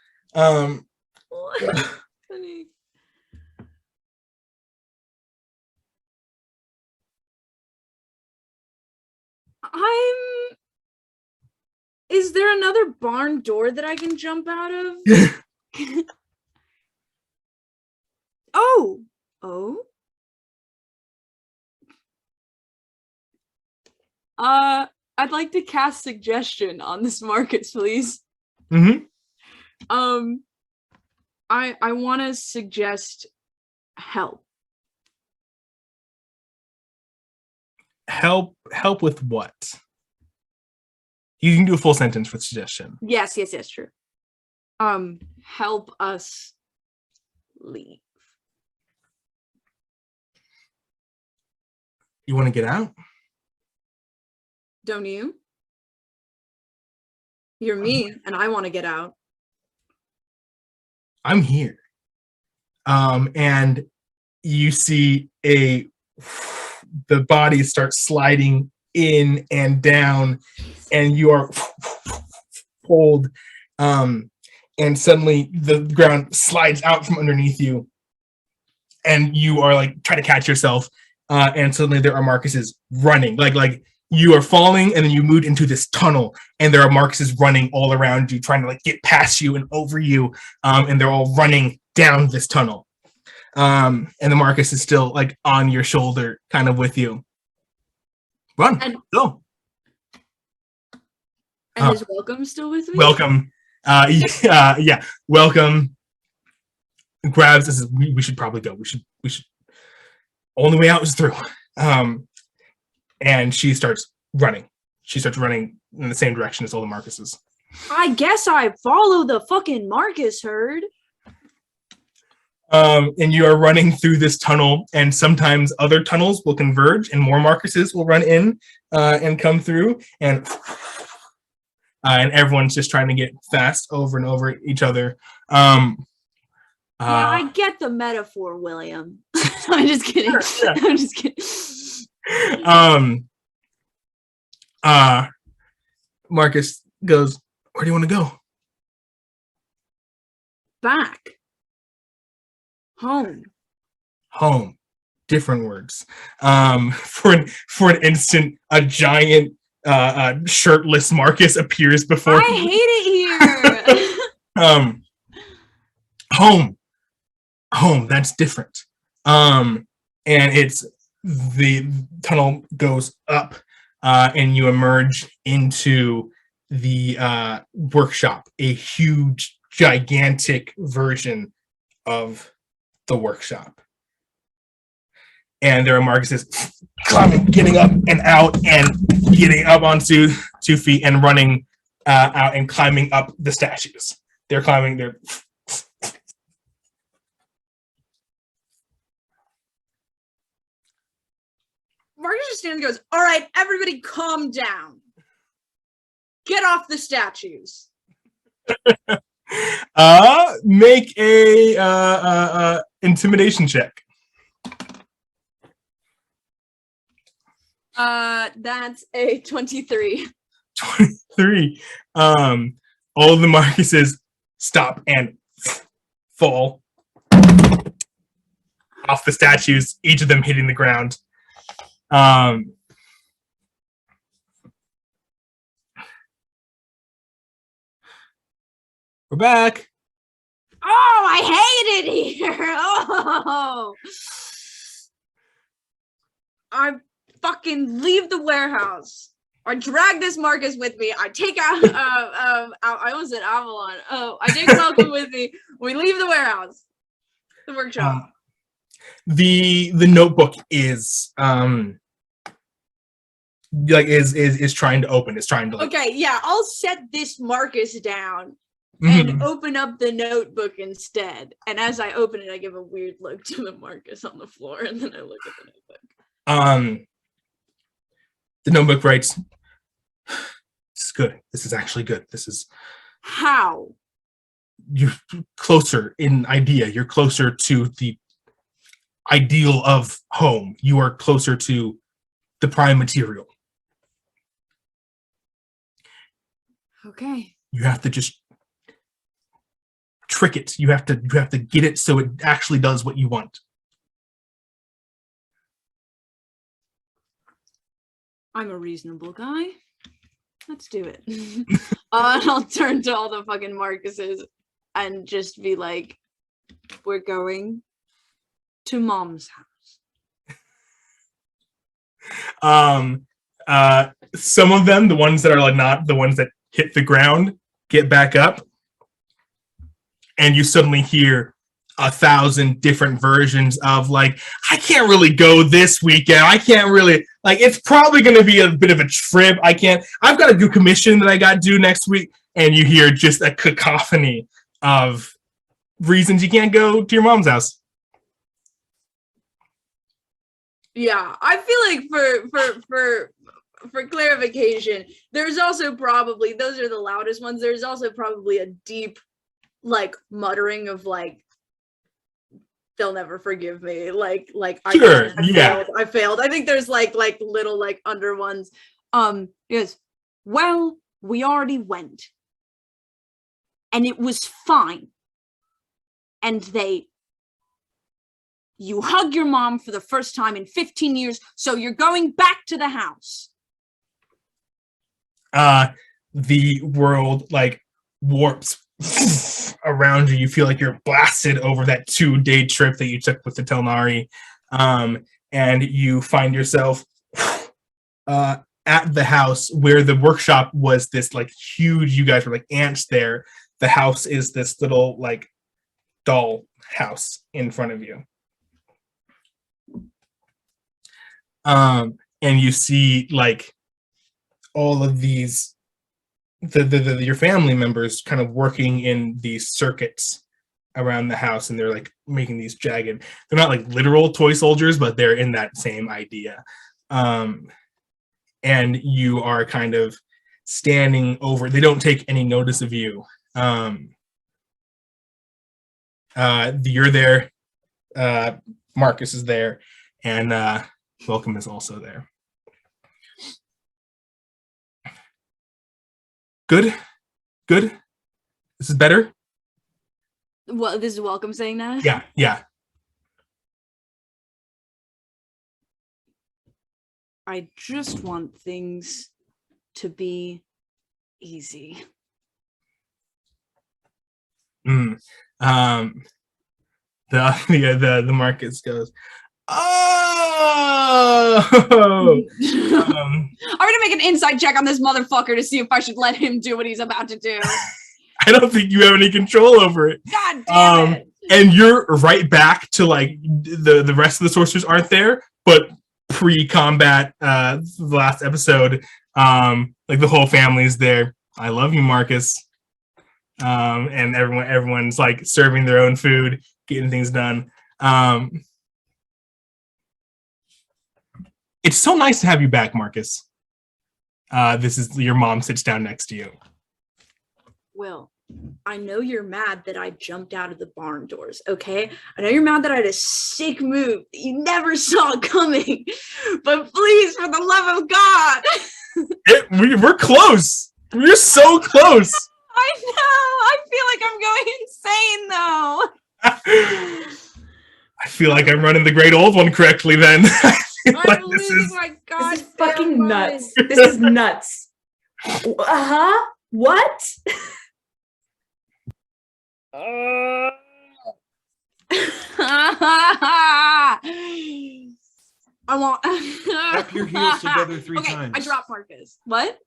Is there another barn door that I can jump out of? Oh. I'd like to cast suggestion on this Marcus, please. Mm-hmm. I want to suggest help. Help with what? You can do a full sentence with suggestion. Yes, true. Help us leave. You want to get out? Don't you? You're me, and I want to get out. I'm here. And you see the body start sliding in and down, and you are pulled, and suddenly the ground slides out from underneath you, and you are like trying to catch yourself, and suddenly there are Marcuses running, like you are falling, and then you moved into this tunnel, and there are Marcuses running all around you, trying to like get past you and over you, and they're all running down this tunnel. And the Marcus is still like on your shoulder, kind of with you. Run, go. And is Welcome still with me? Welcome. Yeah. Welcome. Grabs. This is. We should probably go. We should. Only way out is through. And she starts running. She starts running in the same direction as all the Marcuses. I guess I follow the fucking Marcus herd. And you are running through this tunnel, and sometimes other tunnels will converge, and more Marcuses will run in and come through, and everyone's just trying to get fast over and over each other. Yeah, I get the metaphor, William. I'm just kidding. Yeah. I'm just kidding. Marcus goes, "Where do you want to go?" Back. Home. Home. Different words. For an instant, a giant shirtless Marcus appears before I hate it here. Home. That's different. And it's the tunnel goes up, and you emerge into the workshop, a huge, gigantic version of the workshop. And there are Marcuses climbing, getting up and out, and getting up onto 2 feet and running out and climbing up the statues. They're climbing. Marcus just stands and goes, "All right, everybody calm down. Get off the statues." Make a intimidation check. That's a 23. 23. All of the Marcuses stop and fall off the statues, each of them hitting the ground. We're back. Oh, I hate it here. Oh, I fucking leave the warehouse. I drag this Marcus with me. I take out, I almost said Avalon. Oh, I take Welcome with me. We leave the warehouse, the workshop. The notebook is is trying to open. It's trying to. Okay, yeah, I'll set this Marcus down Mhm. and open up the notebook instead. And as I open it, I give a weird look to the Marcus on the floor, and then I look at the notebook. The notebook writes, "This is good. This is actually good. This is How? you're closer in idea. You're closer to the ideal of home. You are closer to the prime material. Okay. You have to just trick it. You have to get it so it actually does what you want." I'm a reasonable guy. Let's do it. I'll turn to all the fucking Marcuses and just be like, "We're going to Mom's house." Some of them, the ones that are like not the ones that hit the ground, get back up, and you suddenly hear 1,000 different versions of like, "I can't really go this weekend. I can't really, like, it's probably going to be a bit of a trip. I've got a good commission that I got due next week." And you hear just a cacophony of reasons you can't go to your mom's house. Yeah, I feel like for clarification, there's also probably, those are the loudest ones. There's also probably a deep like muttering of like, they'll never forgive me. Like Sure, I failed. I think there's like little like under ones. Yes. Well, we already went. And it was fine. And you hug your mom for the first time in 15 years, so you're going back to the house. The world like warps around you. You feel like you're blasted over that 2-day trip that you took with the Telnari. And you find yourself at the house where the workshop was this like huge, you guys were like ants there. The house is this little like doll house in front of you. And you see like all of these your family members kind of working in these circuits around the house, and they're like making these jagged, they're not like literal toy soldiers, but they're in that same idea. And you are kind of standing over, they don't take any notice of you. You're there, Marcus is there, and Welcome is also there. Good. This is better. Well, this is Welcome saying that? Yeah. I just want things to be easy. The Marcus goes, I'm gonna make an insight check on this motherfucker to see if I should let him do what he's about to do. I don't think you have any control over it. God damn it. And you're right back to like the rest of the sorcerers aren't there, but pre-combat the last episode, like the whole family's there. I love you, Marcus. And everyone's like serving their own food, getting things done. It's so nice to have you back, Marcus. This is your mom sits down next to you. Will, I know you're mad that I jumped out of the barn doors, okay? I know you're mad that I had a sick move that you never saw coming. But please, for the love of God. We're close. We're so close. I know. I feel like I'm going insane, though. I feel like I'm running the great old one correctly then. I'm losing my God. This is fucking nuts. This is nuts. What? I want. Tap your heels together three times. I dropped Marcus. What?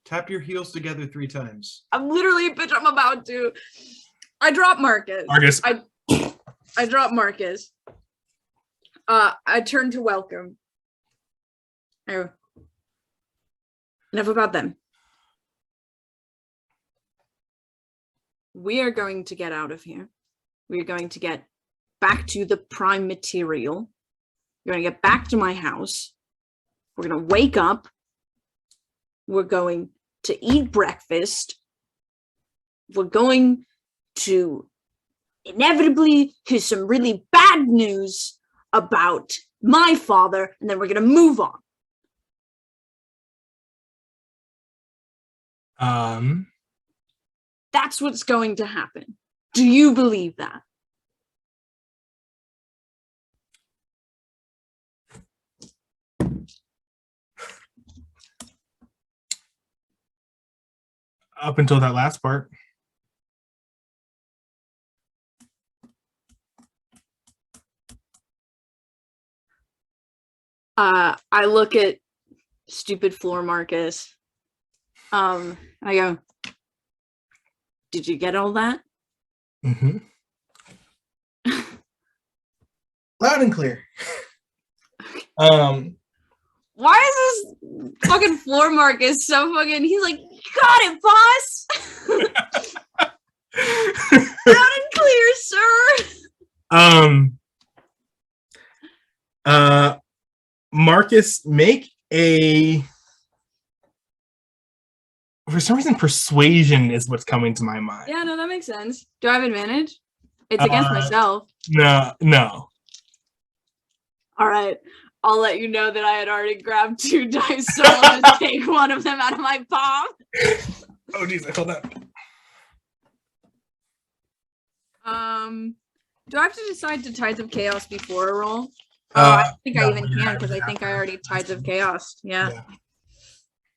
Tap your heels together 3 times. I'm literally, bitch, I'm about to. I dropped Marcus. I dropped Marcus. I turned to Welcome. Enough about them. We are going to get out of here. We are going to get back to the prime material. We're going to get back to my house. We're going to wake up. We're going to eat breakfast. We're going to inevitably hear some really bad news about my father, and then we're going to move on. That's what's going to happen. Do you believe that? Up until that last part. I look at stupid floor Marcus. I go, did you get all that? Mm-hmm. Loud and clear. Why is this fucking floor Marcus so fucking, he's like, you got it, boss. Loud and clear, sir. Marcus, make a. For some reason, persuasion is what's coming to my mind. Yeah, no, that makes sense. Do I have advantage? It's against myself. No. All right. I'll let you know that I had already grabbed 2 dice, so I'll just take one of them out of my palm. Oh, geez, I fell down. Do I have to decide to Tides of Chaos before a roll? I I even can because I think I already Tides of Chaos. Yeah.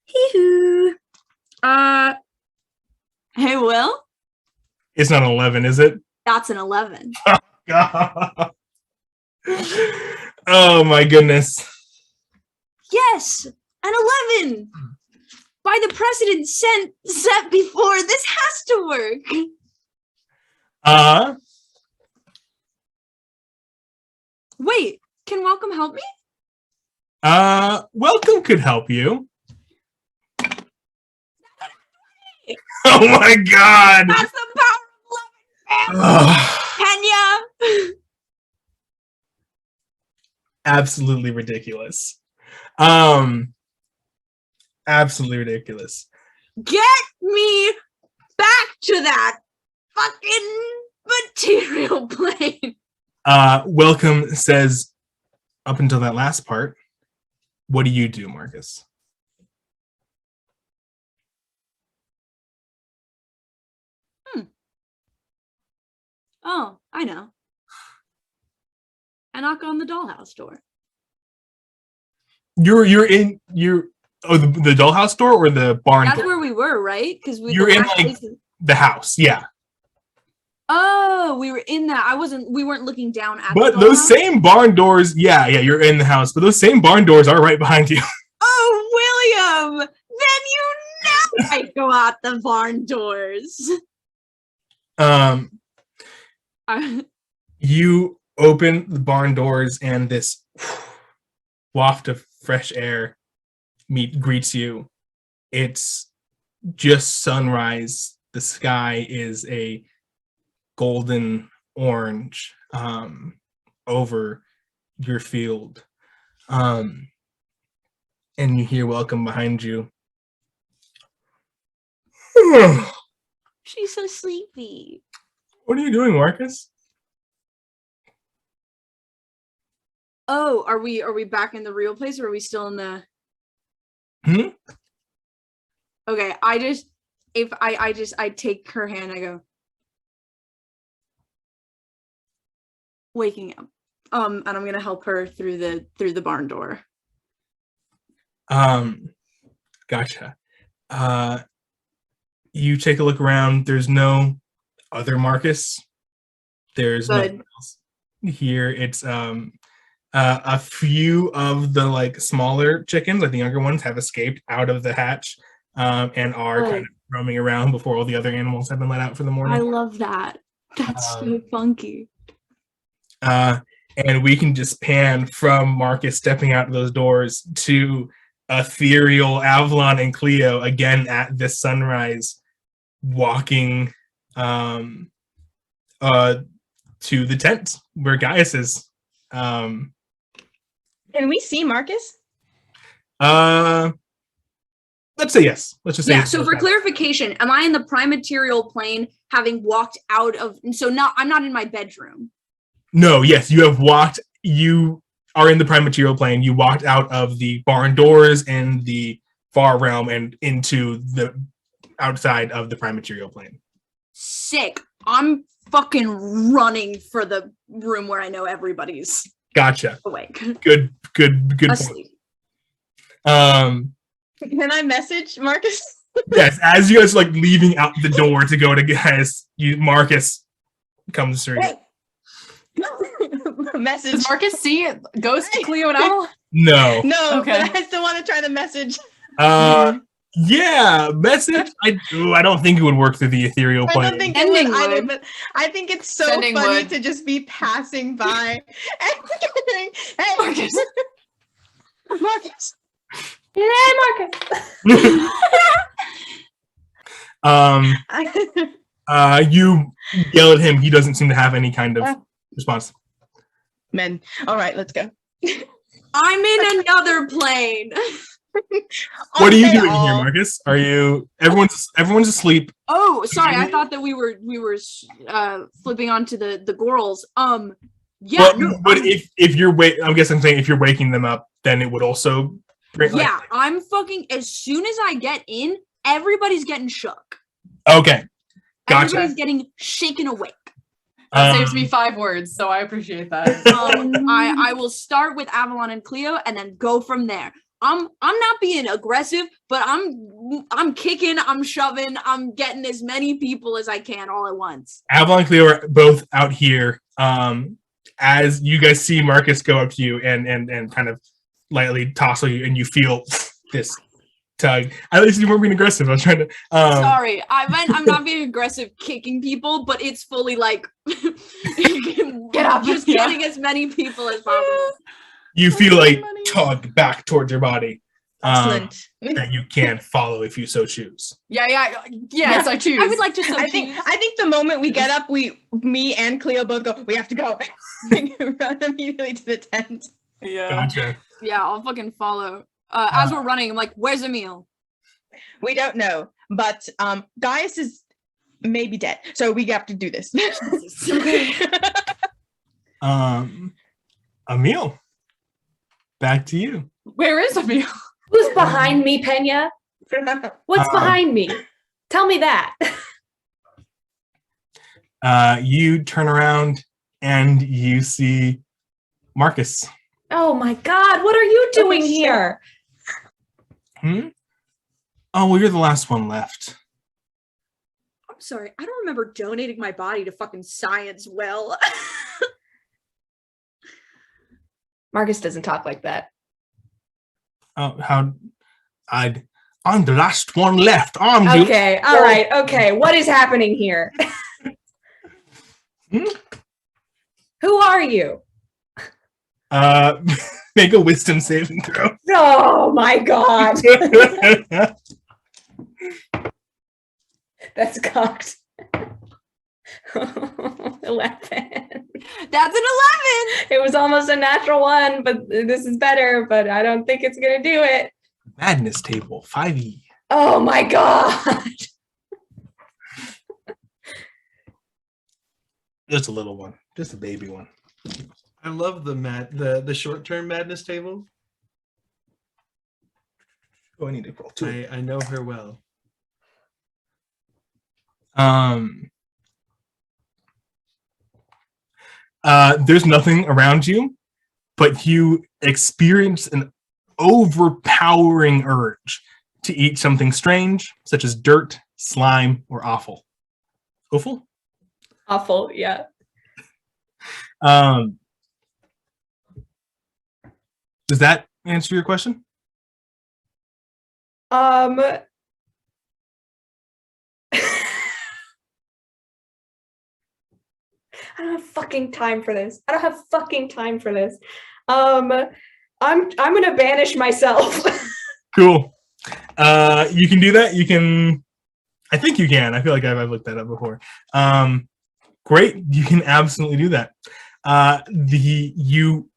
Hee-hoo. Hey, Will? It's not an 11, is it? That's an 11. God. Oh my goodness. Yes, an 11. By the precedent set before, this has to work. Wait, can Welcome help me? Welcome could help you. Oh my God. That's the power of love and Peña. Absolutely ridiculous. Absolutely ridiculous. Get me back to that fucking material plane. Welcome says, up until that last part, what do you do, Marcus? Oh, I know. I knock on the dollhouse door. You're in the dollhouse door or the barn That's door? where we were, right? Because You're in like the house, yeah. Oh, we were in that. We weren't looking down at But the those dollhouse? same barn doors, yeah, you're in the house, but those same barn doors are right behind you. Oh, William! Then you know I go out the barn doors. You open the barn doors and this waft of fresh air greets you. It's just sunrise. The sky is a golden orange over your field. And you hear Welcome behind you. She's so sleepy. What are you doing, Marcus? Oh, are we back in the real place or are we still in the Okay, I take her hand, I go waking up. And I'm gonna help her through the barn door. Gotcha. You take a look around. There's no other Marcus. There's nothing else here. It's a few of the like smaller chickens, like the younger ones, have escaped out of the hatch and are kind of roaming around before all the other animals have been let out for the morning. I love that. That's so funky. And we can just pan from Marcus stepping out of those doors to ethereal Avalon and Cleo again at this sunrise, walking to the tent where Gaius is. Can we see Marcus? Let's say yes. Let's just say Yeah, so for clarification, am I in the prime material plane having walked out of I'm not in my bedroom. No, yes, you have walked. You are in the prime material plane. You walked out of the barn doors in the far realm and into the outside of the prime material plane. Sick. I'm fucking running for the room where I know everybody's Gotcha. awake. Good Asleep. Point. Can I message Marcus? Yes, as you guys are like leaving out the door to go to Gaius, Marcus comes through. Hey. Message. Does Marcus see Ghost Cleo and Avalon? No. No, Okay. but I still want to try the message. Yeah, message. I don't think it would work through the ethereal plane. I don't think it Sending would either, would. but I think it's so Sending funny would. to just be passing by and going, hey, Marcus. Marcus. Hey, Marcus. You yell at him. He doesn't seem to have any kind of response. Men. All right, let's go. I'm in another plane. What are you doing here, Marcus? Are you? Everyone's asleep. Oh, sorry. I thought that we were flipping onto the Gorals. Yeah. Well, No, but if you're I'm saying if you're waking them up, then it would also. Yeah, I'm fucking. As soon as I get in, everybody's getting shook. Okay, gotcha. Everybody's getting shaken awake. That saves me 5 words, so I appreciate that. I will start with Avalon and Cleo, and then go from there. I'm not being aggressive, but I'm kicking, I'm shoving, I'm getting as many people as I can all at once. Avalon and Cleo are both out here. As you guys see Marcus go up to you and kind of lightly tossle you, and you feel this tug. At least you weren't being aggressive. I was trying to. Sorry, I meant I'm not being aggressive kicking people, but it's fully like Get up, just getting as many people as possible. You feel a tug back towards your body Excellent. that you can follow if you so choose. Yes, I choose. I would like to. I think the moment we get up, me and Cleo both go, we have to go. Run immediately to the tent. Yeah. Gotcha. Yeah, I'll fucking follow. As we're running, I'm like, "Where's Emil?" We don't know, but Gaius is maybe dead, so we have to do this. Emil, back to you. Where is Emil? Who's behind me, Peña? What's behind me? Tell me that. You turn around and you see Marcus. Oh my God, what are you doing here? Oh, well, you're the last one left. I'm sorry, I don't remember donating my body to fucking science. Well, Marcus doesn't talk like that. I'm the last one left. I'm Okay, all right, okay. What is happening here? Who are you? Make a wisdom saving throw. Oh my God. That's cocked. 11. that's an 11. It was almost a natural 1, but this is better, but I don't think it's going to do it. Madness table, 5e. Oh my God. Just a little one. Just a baby one. I love the short-term madness table. Oh, I need to roll 2. I know her well. There's nothing around you, but you experience an overpowering urge to eat something strange, such as dirt, slime, or offal. Offal? Awful, yeah. Does that answer your question? I don't have fucking time for this. I'm gonna banish myself. Cool. You can do that. You can. I think you can. I feel like I've looked that up before. Great. You can absolutely do that. You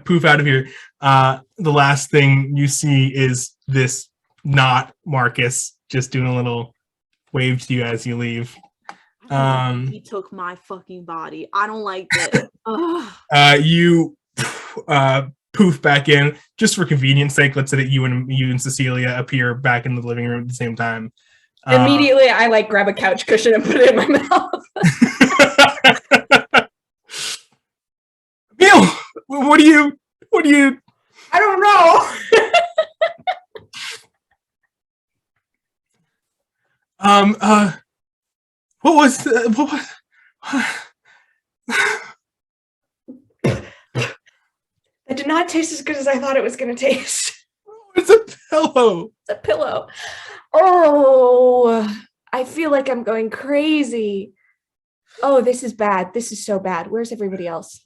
poof out of here. The last thing you see is this not Marcus just doing a little wave to you as you leave. He took my fucking body. I don't like that. You poof back in just for convenience sake. Let's say that you and Cecilia appear back in the living room at the same time. Immediately, I like grab a couch cushion and put it in my mouth. Neil, what do you? I don't know. What was? It did not taste as good as I thought it was going to taste. It's a pillow. It's a pillow. Oh, I feel like I'm going crazy. Oh, this is bad. This is so bad. Where's everybody else?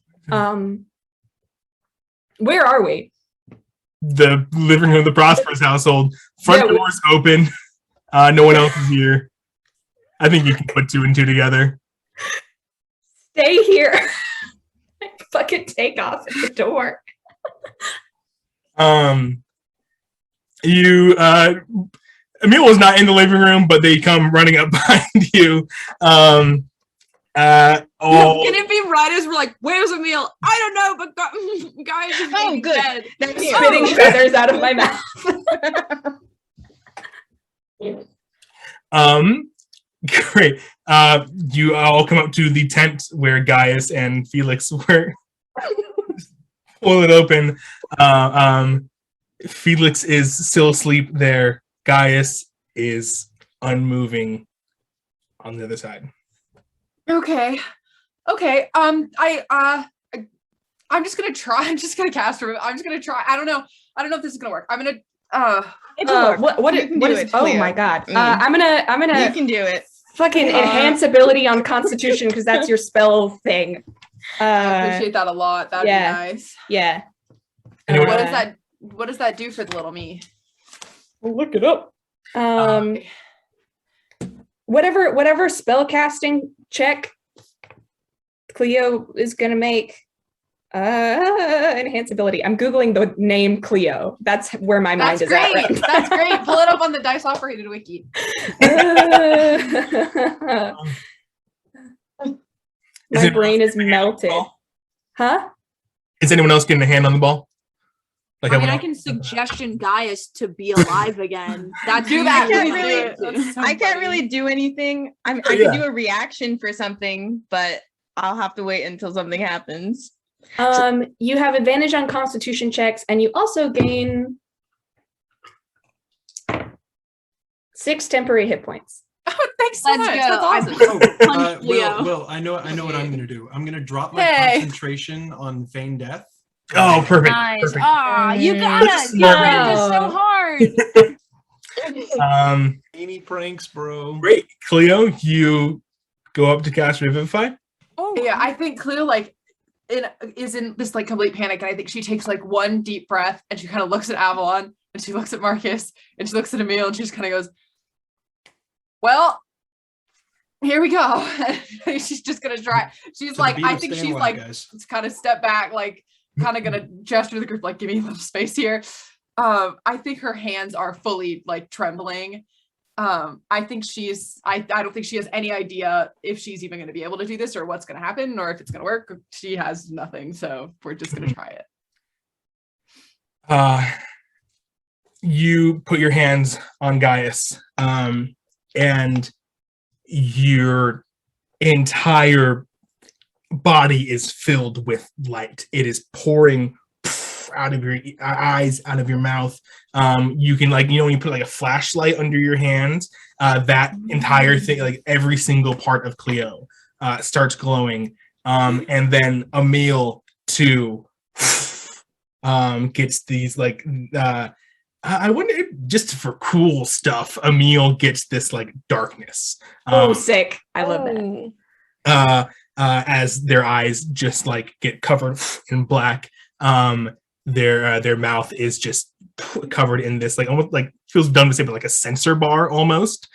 Where are we? The living room of the Prosperus household. Front door's open. No one else is here. I think you can put 2 and 2 together. Stay here. Fucking take off at the door. You Emil was not in the living room, but they come running up behind you. All Can it be right as we're like, where's Emil? I don't know, but guys is Oh, maybe good. dead. They're here. Spitting feathers out of my mouth. Great. You all come up to the tent where Gaius and Felix were. Pull it open. Felix is still asleep there. Gaius is unmoving on the other side. Okay. I'm just gonna try. I'm just gonna cast her. I'm just gonna try. I don't know if this is gonna work. I'm gonna What You can what do is it, oh Cleo. my god. Mm. I'm gonna You can do it. fucking enhance ability on Constitution because that's your spell thing. I appreciate that a lot. That'd yeah. be nice. Yeah. Anyone What else? does that do for the little me? We'll look it up. Whatever spell casting check Cleo is gonna make. Enhance ability. I'm googling the name Cleo. That's where my mind That's is at. great. Right now. That's great. Pull it up on the dice operated wiki. My brain is melted. Huh? Is anyone else getting a hand on the ball? Like I mean, everyone I else? can suggestion Gaius to be alive again. That's Do that. I can't usually really- what I do. I can't really do anything. I Yeah. could do a reaction for something, but I'll have to wait until something happens. You have advantage on Constitution checks, and you also gain 6 temporary hit points. Oh, thanks so Let's much. go. That's awesome. Punch Leo. Will, I know what I'm gonna do. I'm gonna drop my Hey. concentration on feign death. Oh, perfect. Nice. Perfect. Ah, you got That's us. You smart. pranked us so hard. Any pranks, bro. Great. Cleo, you go up to cast Revivify. Oh, Yeah, I think Cleo is in this like complete panic, and I think she takes like one deep breath and she kind of looks at Avalon and she looks at Marcus and she looks at Emil and she just kind of goes, "Well, here we go." She's just gonna try. She's To the like, beat I of think Stand she's By, like, guys. it's kind of step back, like kind of gonna gesture to the group, like, give me a little space here. I think her hands are fully like trembling. I think I don't think she has any idea if she's even going to be able to do this or what's going to happen or if it's going to work. She has nothing. So we're just going to try it. You put your hands on Gaius, and your entire body is filled with light. It is pouring out of your eyes, out of your mouth. You can, like, when you put like a flashlight under your hands, that entire thing, like every single part of Cleo starts glowing. And then Emil too gets these like I wonder, just for cool stuff, Emil gets this like darkness. Sick. I love that. As their eyes just like get covered in black. Their mouth is just covered in this, like, almost like, feels dumb to say, but like a sensor bar almost.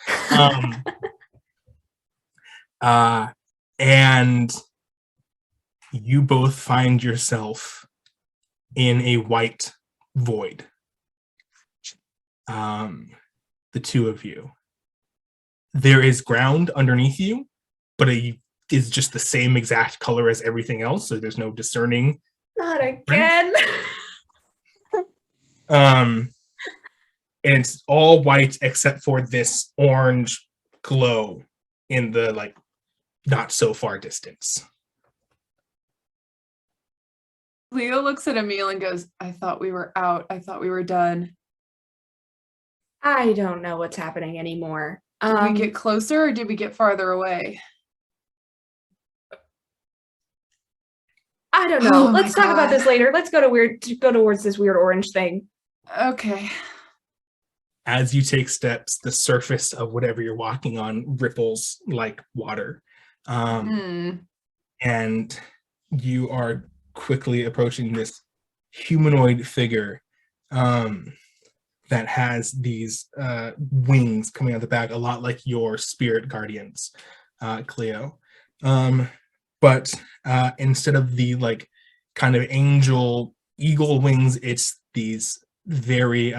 And you both find yourself in a white void. The two of you. There is ground underneath you, but it is just the same exact color as everything else, so there's no discerning. Not again. And it's all white except for this orange glow in the like not so far distance. Leo looks at Emil and goes, "I thought we were out. I thought we were done. I don't know what's happening anymore. Did we get closer or did we get farther away?" I don't know. Oh my Let's talk about God. this later. Let's go towards this weird orange thing. Okay. As you take steps, the surface of whatever you're walking on ripples like water. And you are quickly approaching this humanoid figure that has these wings coming out the back, a lot like your spirit guardians, Cleo. But instead of the like kind of angel eagle wings, it's these very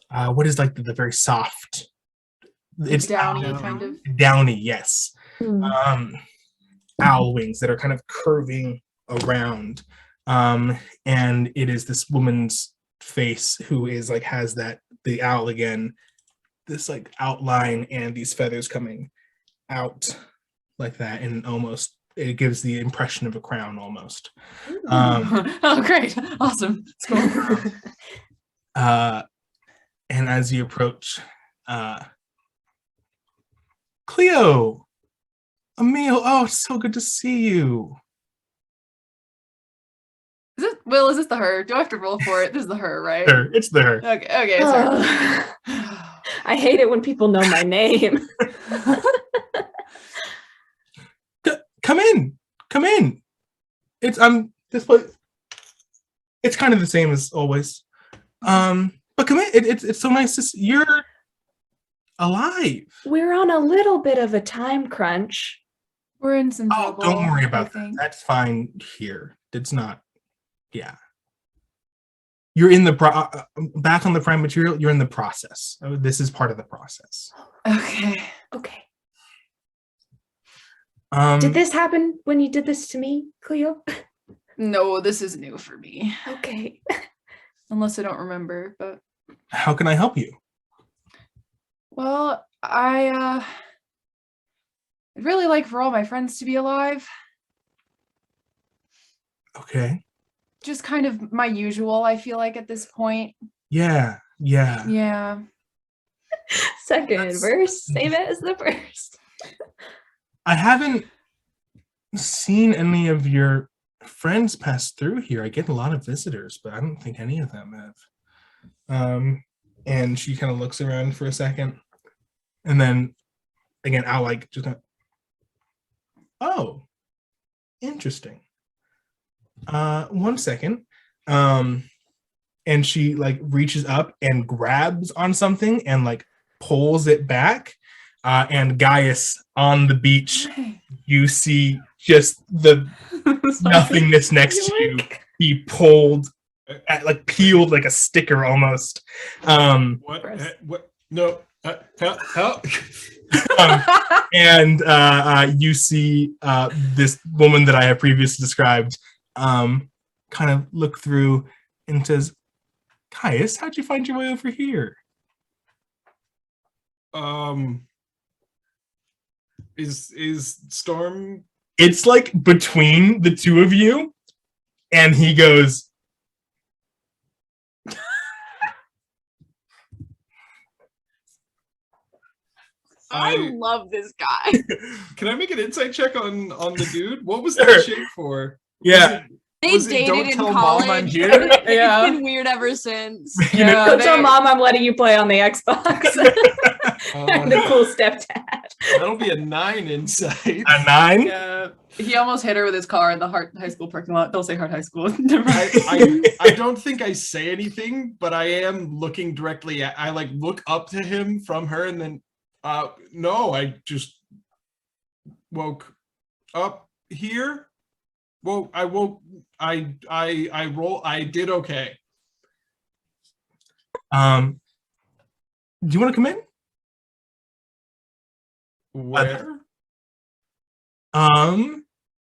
what is like the very soft, it's downy owl. kind of. downy, yes, Hmm. owl wings that are kind of curving around, and it is this woman's face who is like has that the owl again, this like outline and these feathers coming out like that, and almost it gives the impression of a crown almost. Oh, great. Awesome. It's cool. And as you approach, Cleo, Emil, oh, it's so good to see you. Is this the her? Do I have to roll for it? This is the her, right? There, it's there. Okay, it's her. I hate it when people know my name. Come in. It's this place. It's kind of the same as always. But come in. It's so nice to see you're alive. We're on a little bit of a time crunch. We're in some Oh, trouble. don't worry I about that. think. That's fine here. It's not. Yeah. You're in the back on the prime material. You're in the process. This is part of the process. Okay. Okay. Did Did this happen when you did this to me, Cleo? No, this is new for me. Okay. Unless I don't remember, but How can I help you? well, I'd really like for all my friends to be alive. Okay. Just kind of my usual, I feel like at this point. Yeah. Yeah. Second That's- verse, same as the first. I haven't seen any of your friends pass through here. I get a lot of visitors, but I don't think any of them have. And she kind of looks around for a second, and then again, I'll like just oh, interesting. 1 second. And she like reaches up and grabs on something and like pulls it back. And Gaius on the beach, you see just the nothingness next to you. He pulled, peeled like a sticker almost. What? What? No. Help. And you see this woman that I have previously described kind of look through and says, Gaius, how'd you find your way over here? Is Storm? It's like between the two of you, and he goes, I love this guy. Can I make an insight check on the dude? What was Sure. that shape for? yeah. They Was it, dated "Don't in tell Mom I'm college. here"? Yeah. It's been weird ever since. You know, Yeah, Don't tell they- mom I'm letting you play on the Xbox. The cool stepdad. That'll be a 9 insight. a 9? Yeah. He almost hit her with his car in the Hart High School parking lot. Don't say Hart High School. Never mind. I don't think I say anything, but I am looking directly at. I like look up to him from her, and then no, I just woke up here. Well, I woke. I roll. I did okay. Do you want to come in? Where?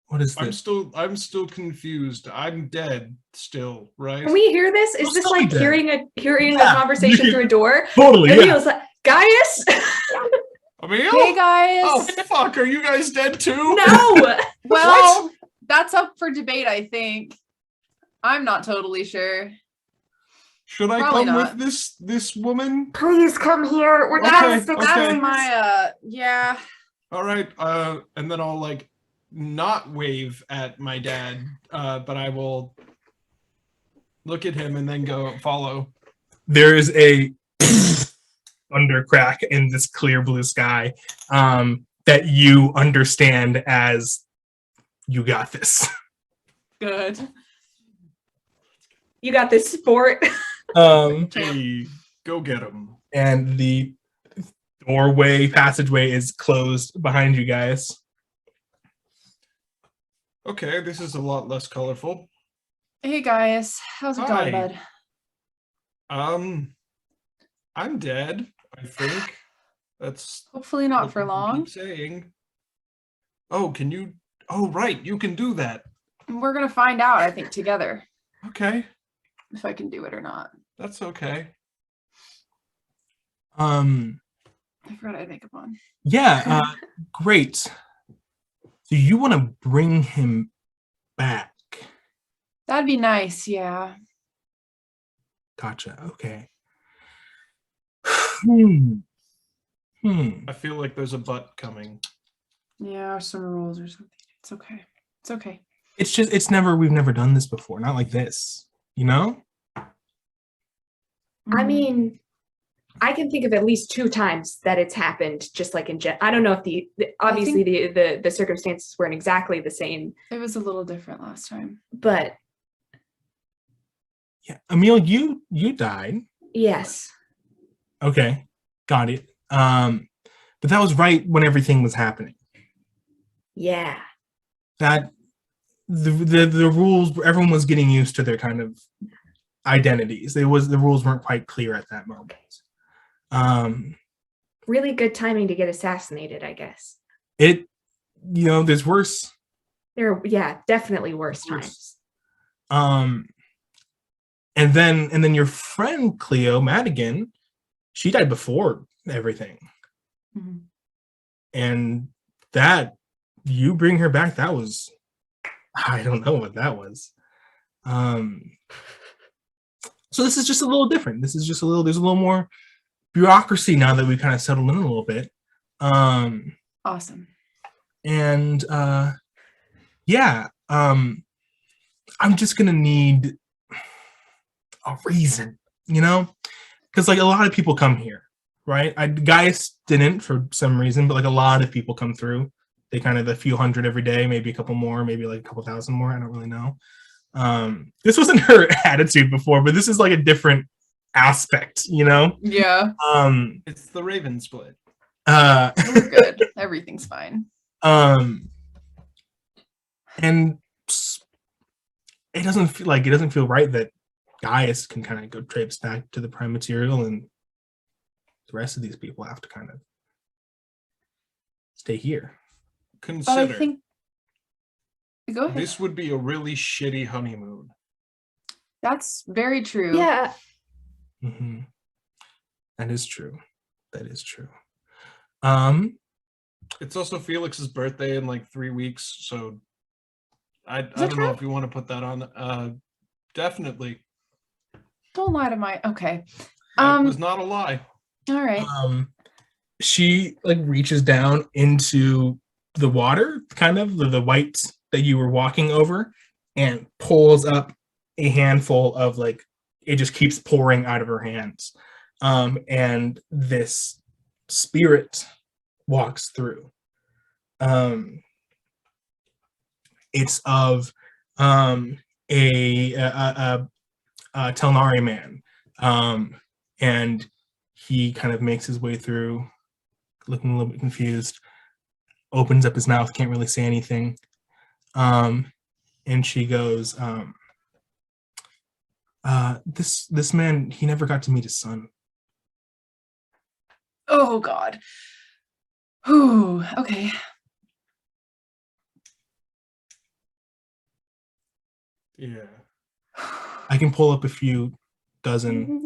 What is this? I'm still confused. I'm dead still, right? Can we hear this? Is We'll this still be like dead. hearing Yeah, a conversation you- through a door? Totally, And he yeah. was like, Gaius? Emil? Hey guys. Oh fuck! Are you guys dead too? No! Well, that's up for debate, I think. I'm not totally sure. Should I Probably come not. with this woman? Please come here. We're Okay, trying to fix okay. That's things. my yeah. All right. And then I'll like not wave at my dad, but I will look at him and then go follow. There is a thunder crack in this clear blue sky that you understand as you got this. Good. You got this sport. Hey, go get him. And the passageway is closed behind you guys. Okay, this is a lot less colorful. Hey guys, how's it Hi. going, bud? I'm dead, I think. That's Hopefully not what for people long. keep saying. Oh, can you? Oh, right, you can do that. We're gonna find out, I think, together Okay, if I can do it or not. that's okay. Um, I forgot I make a one. yeah, great. So you want to bring him back? That'd be nice, yeah. Gotcha. Okay. Hmm. I feel like there's a butt coming. Yeah, some rules or something. It's okay. It's okay. We've never done this before. Not like this, you know? I mean, I can think of at least 2 times that it's happened, just like I don't know if obviously the circumstances weren't exactly the same, It was a little different last time. but Yeah. Emil, you died. yes. Okay. Got it. But that was right when everything was happening. Yeah. That the rules, everyone was getting used to their kind of identities. The rules weren't quite clear at that moment. Really good timing to get assassinated, I guess. There's worse. Yeah, definitely worse times. And then your friend Cleo Madigan, she died before everything. Mhm. And that you bring her back, that was, I don't know what that was. So this is just a little different. There's a little more bureaucracy now that we kind of settled in a little bit. Awesome. And yeah, I'm just gonna need a reason, because like a lot of people come here, right? Gaius didn't for some reason, but like a lot of people come through. They kind of a few hundred every day, maybe a couple more, maybe like a couple thousand more. I don't really know. This wasn't her attitude before, but this is like a different aspect, Yeah. It's the Raven split. We're good. Everything's fine. And it doesn't feel right that Gaius can kind of go traipse back to the prime material, and the rest of these people have to kind of stay here. Consider, I think. Go ahead. this would be a really shitty honeymoon. That's very true. Yeah. Mm-hmm. That is true. It's also Felix's birthday in like 3 weeks, so I don't know if you want to put that on. Definitely. Don't lie to my. Okay. That was not a lie. All right. She like reaches down into the water, kind of the white that you were walking over, and pulls up a handful of like, it just keeps pouring out of her hands. And this spirit walks through. It's of a Telnari man, and he kind of makes his way through, looking a little bit confused, opens up his mouth, can't really say anything, and she goes, this man, he never got to meet his son. Oh God. Whew. Okay. Yeah. I can pull up a few dozen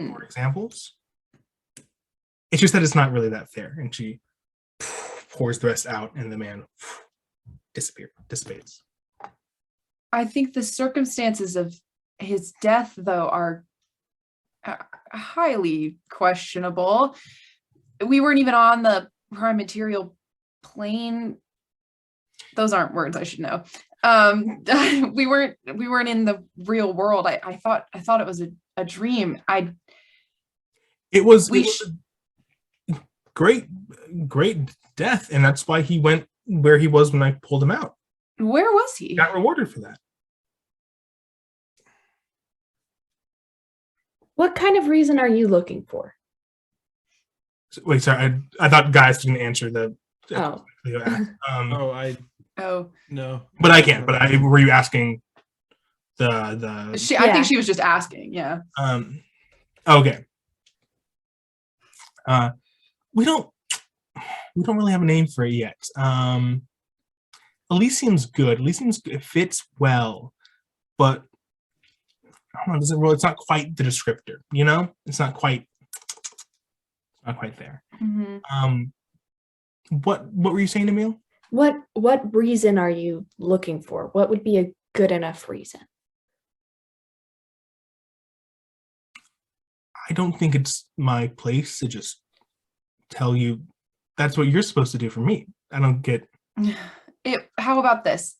more examples. It's just that it's not really that fair. And she pours the rest out, and the man dissipates. I think the circumstances of his death, though, are highly questionable. We weren't even on the prime material plane. Those aren't words I should know. We weren't in the real world. I thought it was a dream. It was a great death, and that's why he went where he was when I pulled him out. Where was he? Got rewarded for that. What kind of reason are you looking for? Wait, sorry. I thought guys didn't answer the. Oh. Oh, Oh no. But I can't. But were you asking I think she was just asking. Yeah. Okay. We don't really have a name for it yet. Elysium's good. It fits well, but I don't know, it's not quite the descriptor, you know? It's not quite there. Mm-hmm. What were you saying, Emil? What reason are you looking for? What would be a good enough reason? I don't think it's my place to just tell you that's what you're supposed to do for me. I don't get it. How about this?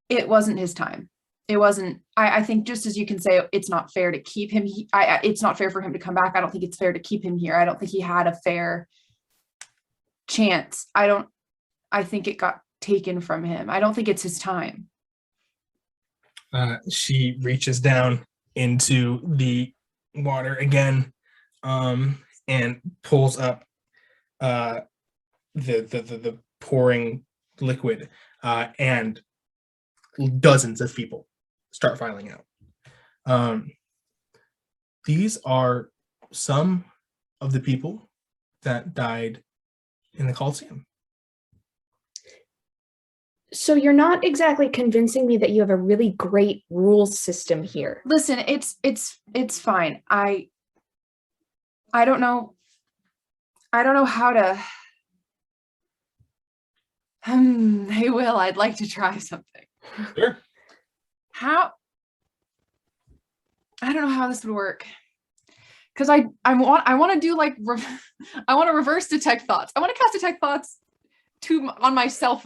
It wasn't his time. It wasn't. I think just as you can say it's not fair to keep him. It's not fair for him to come back. I don't think it's fair to keep him here. I don't think he had a fair chance. I think it got taken from him. I don't think it's his time. She reaches down into the water again, and pulls up the pouring liquid, and dozens of people start filing out. These are some of the people that died in the Coliseum. So you're not exactly convincing me that you have a really great rules system here. Listen, it's fine. I don't know how to. Hey, Will, I'd like to try something. Sure. How? I don't know how this would work. Because I want to do like I want to reverse detect thoughts. I want to cast detect thoughts on myself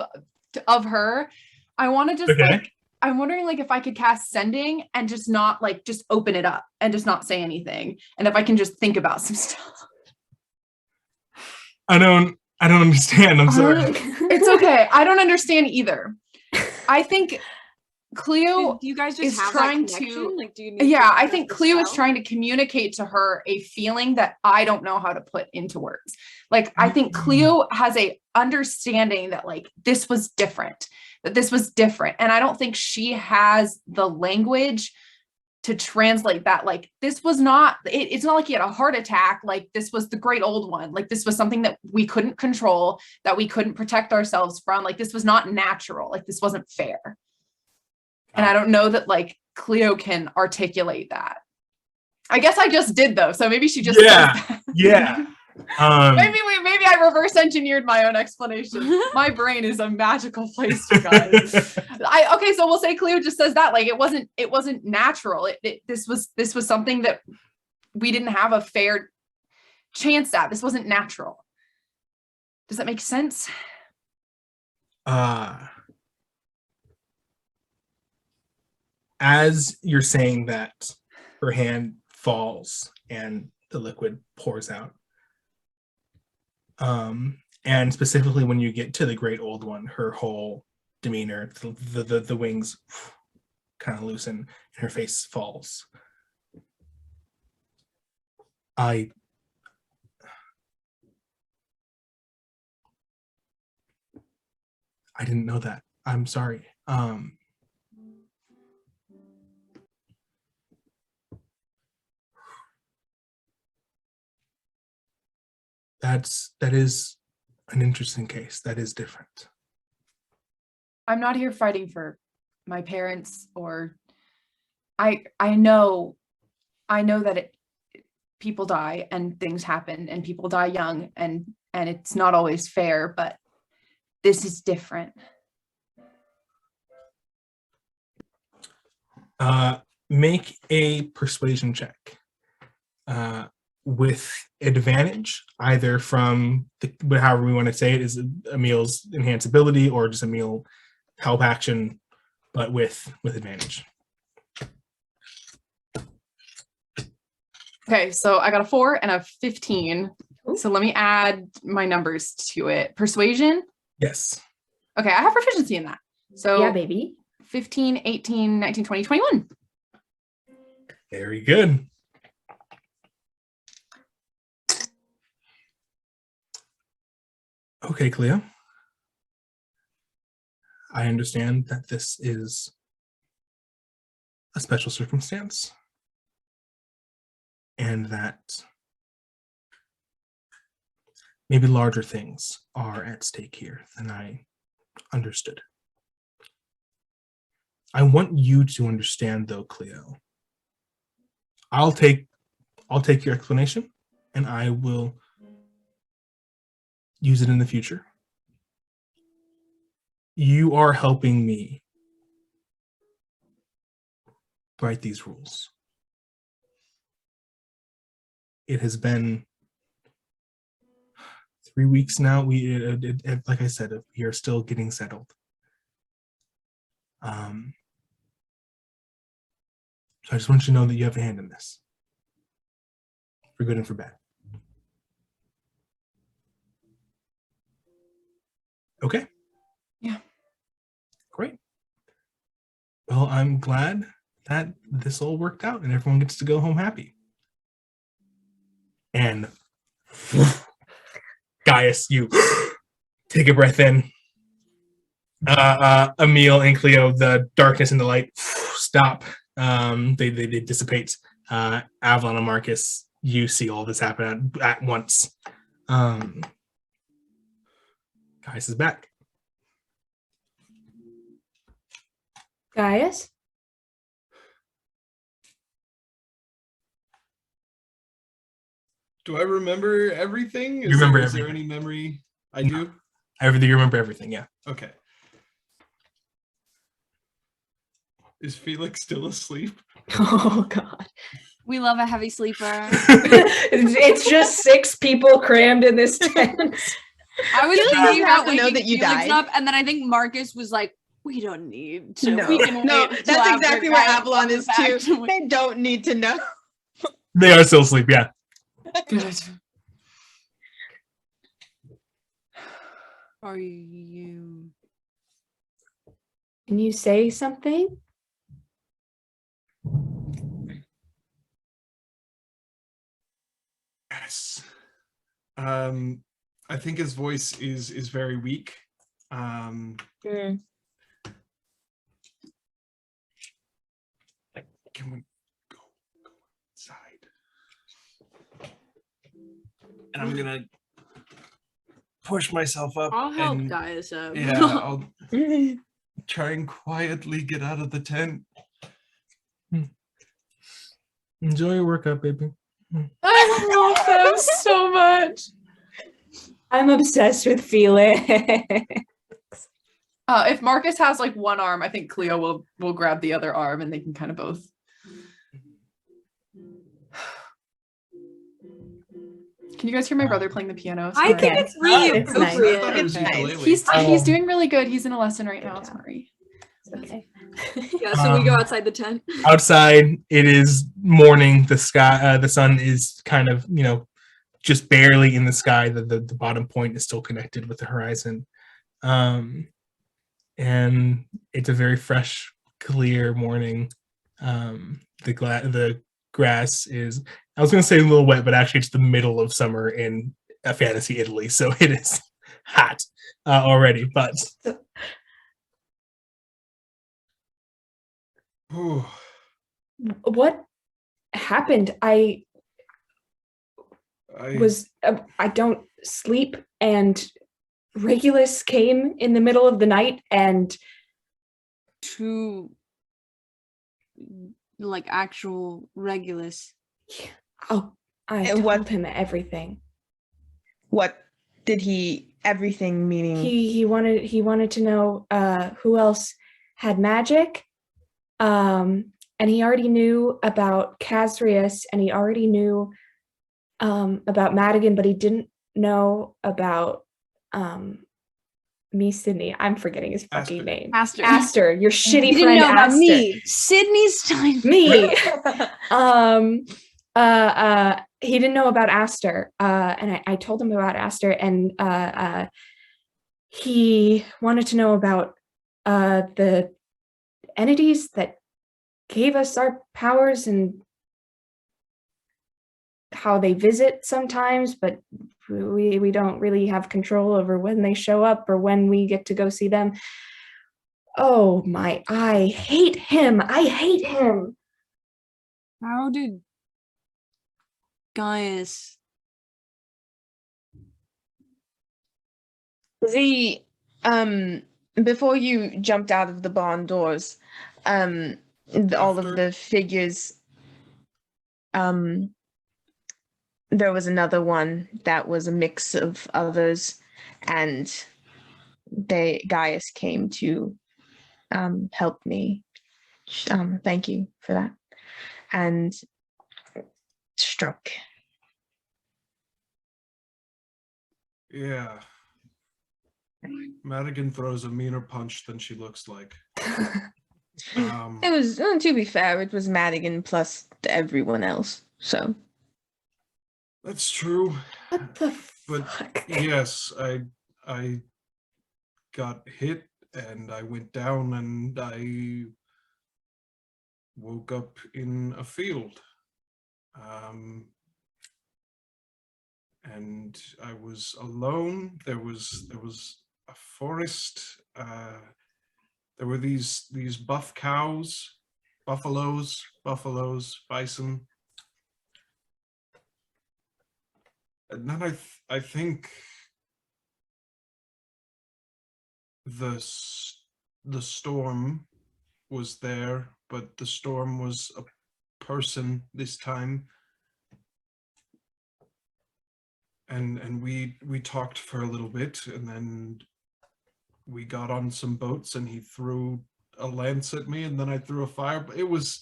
of her. I want to just like, I'm wondering like if I could cast sending and just not like just open it up and just not say anything, and if I can just think about some stuff. I don't understand. I'm sorry. It's okay. I don't understand either. I think Cleo do you guys just is have trying that connection? to Like, do you need yeah, to I think cast a Cleo is spell? trying to communicate to her a feeling that I don't know how to put into words. Like, I think Cleo has a understanding that like this was different, and I don't think she has the language to translate that. Like, this was not it's not like he had a heart attack. Like, this was the great old one. Like, this was something that we couldn't control, that we couldn't protect ourselves from. Like, this was not natural. Like, this wasn't fair. And I don't know that like Cleo can articulate that. I guess I just did though. So maybe she just says that. Yeah. Maybe I reverse engineered my own explanation. My brain is a magical place, you guys. Okay, so we'll say Cleo just says that like it wasn't natural. This was something that we didn't have a fair chance at. This wasn't natural. Does that make sense? As you're saying that, her hand falls and the liquid pours out. And specifically when you get to the great old one, her whole demeanor, the wings kind of loosen and her face falls. I didn't know that. I'm sorry. That is an interesting case. That is different. I'm not here fighting for my parents, or I know that people die and things happen and people die young, and it's not always fair, but this is different. Make a persuasion check. With advantage, either from however we want to say it, is Emil's enhanced ability or just Emil help action, but with advantage. Okay, so I got a 4 and a 15. So let me add my numbers to it. Persuasion? Yes. Okay, I have proficiency in that. So yeah, baby. 15, 18, 19, 20, 21. Very good. Okay, Cleo. I understand that this is a special circumstance, and that maybe larger things are at stake here than I understood. I want you to understand, though, Cleo. I'll take your explanation, and I will use it in the future. You are helping me write these rules. It has been 3 weeks now. Like I said, we are still getting settled. So I just want you to know that you have a hand in this, for good and for bad. Okay? Yeah. Great. Well, I'm glad that this all worked out and everyone gets to go home happy. And Gaius, you take a breath in. Emil and Cleo, the darkness and the light stop. They dissipate. Avalon and Marcus, you see all this happen at once. Gaius is back. Gaius? Do I remember everything? You remember Is there everything. any memory? I No. do? Everything, you remember everything, yeah. Okay. Is Felix still asleep? Oh God. We love a heavy sleeper. It's just 6 people crammed in this tent. I was Felix thinking doesn't have about to know waking that you Felix died. up, and then I think Marcus was like, "We don't need to. No, We can no, wait till that's after exactly where Gaius Avalon comes is back too. to They don't need to know. They are still asleep, yeah. Good. Are you? Can you say something? Yes. I think his voice is very weak. Can we go inside? And I'm gonna push myself up. I'll help and, Gaius up. Yeah, I'll try and quietly get out of the tent. Enjoy your workout, baby. I love them so much. I'm obsessed with Felix. If Marcus has like one arm, I think Cleo will grab the other arm, and they can kind of both. Can you guys hear my brother playing the piano? I Sorry. think it's really It's nice. appropriate. I thought it was Nice. ukulele. He's doing really good. He's in a lesson right now. Good job. Sorry. Okay. Yeah, so we go outside the tent. Outside, it is morning. The sky, the sun is kind of, just barely in the sky. The bottom point is still connected with the horizon. And it's a very fresh, clear morning. The grass is, I was going to say a little wet, but actually it's the middle of summer in a fantasy Italy, so it is hot already. But Ooh. What happened? I don't sleep, and Regulus came in the middle of the night, and To like actual Regulus. I And told what- him everything. What did he? Everything meaning? He wanted to know who else had magic, and he already knew about Casrius, and he already knew about Madigan, but he didn't know about me, Sydney. I'm forgetting his fucking Aster. name. Aster. Your shitty He didn't friend know about Aster. me. Sydney's time. Me. He didn't know about Aster, and I told him about Aster, and he wanted to know about the entities that gave us our powers and how they visit sometimes, but we don't really have control over when they show up or when we get to go see them. Oh my, I hate him. I hate him. How did Gaius? The before you jumped out of the barn doors, all of After? the figures, there was another one that was a mix of others, and Gaius came to help me. Thank you for that. And struck. Yeah. Madigan throws a meaner punch than she looks like. It was, to be fair, it was Madigan plus everyone else. So That's true. What the But fuck? yes, I got hit and I went down and I woke up in a field. And I was alone. There was a forest. There were these buff cows, buffaloes, bison. And then I think the storm was there, but the storm was a person this time. And we talked for a little bit, and then we got on some boats and he threw a lance at me, and then I threw a fire. But I was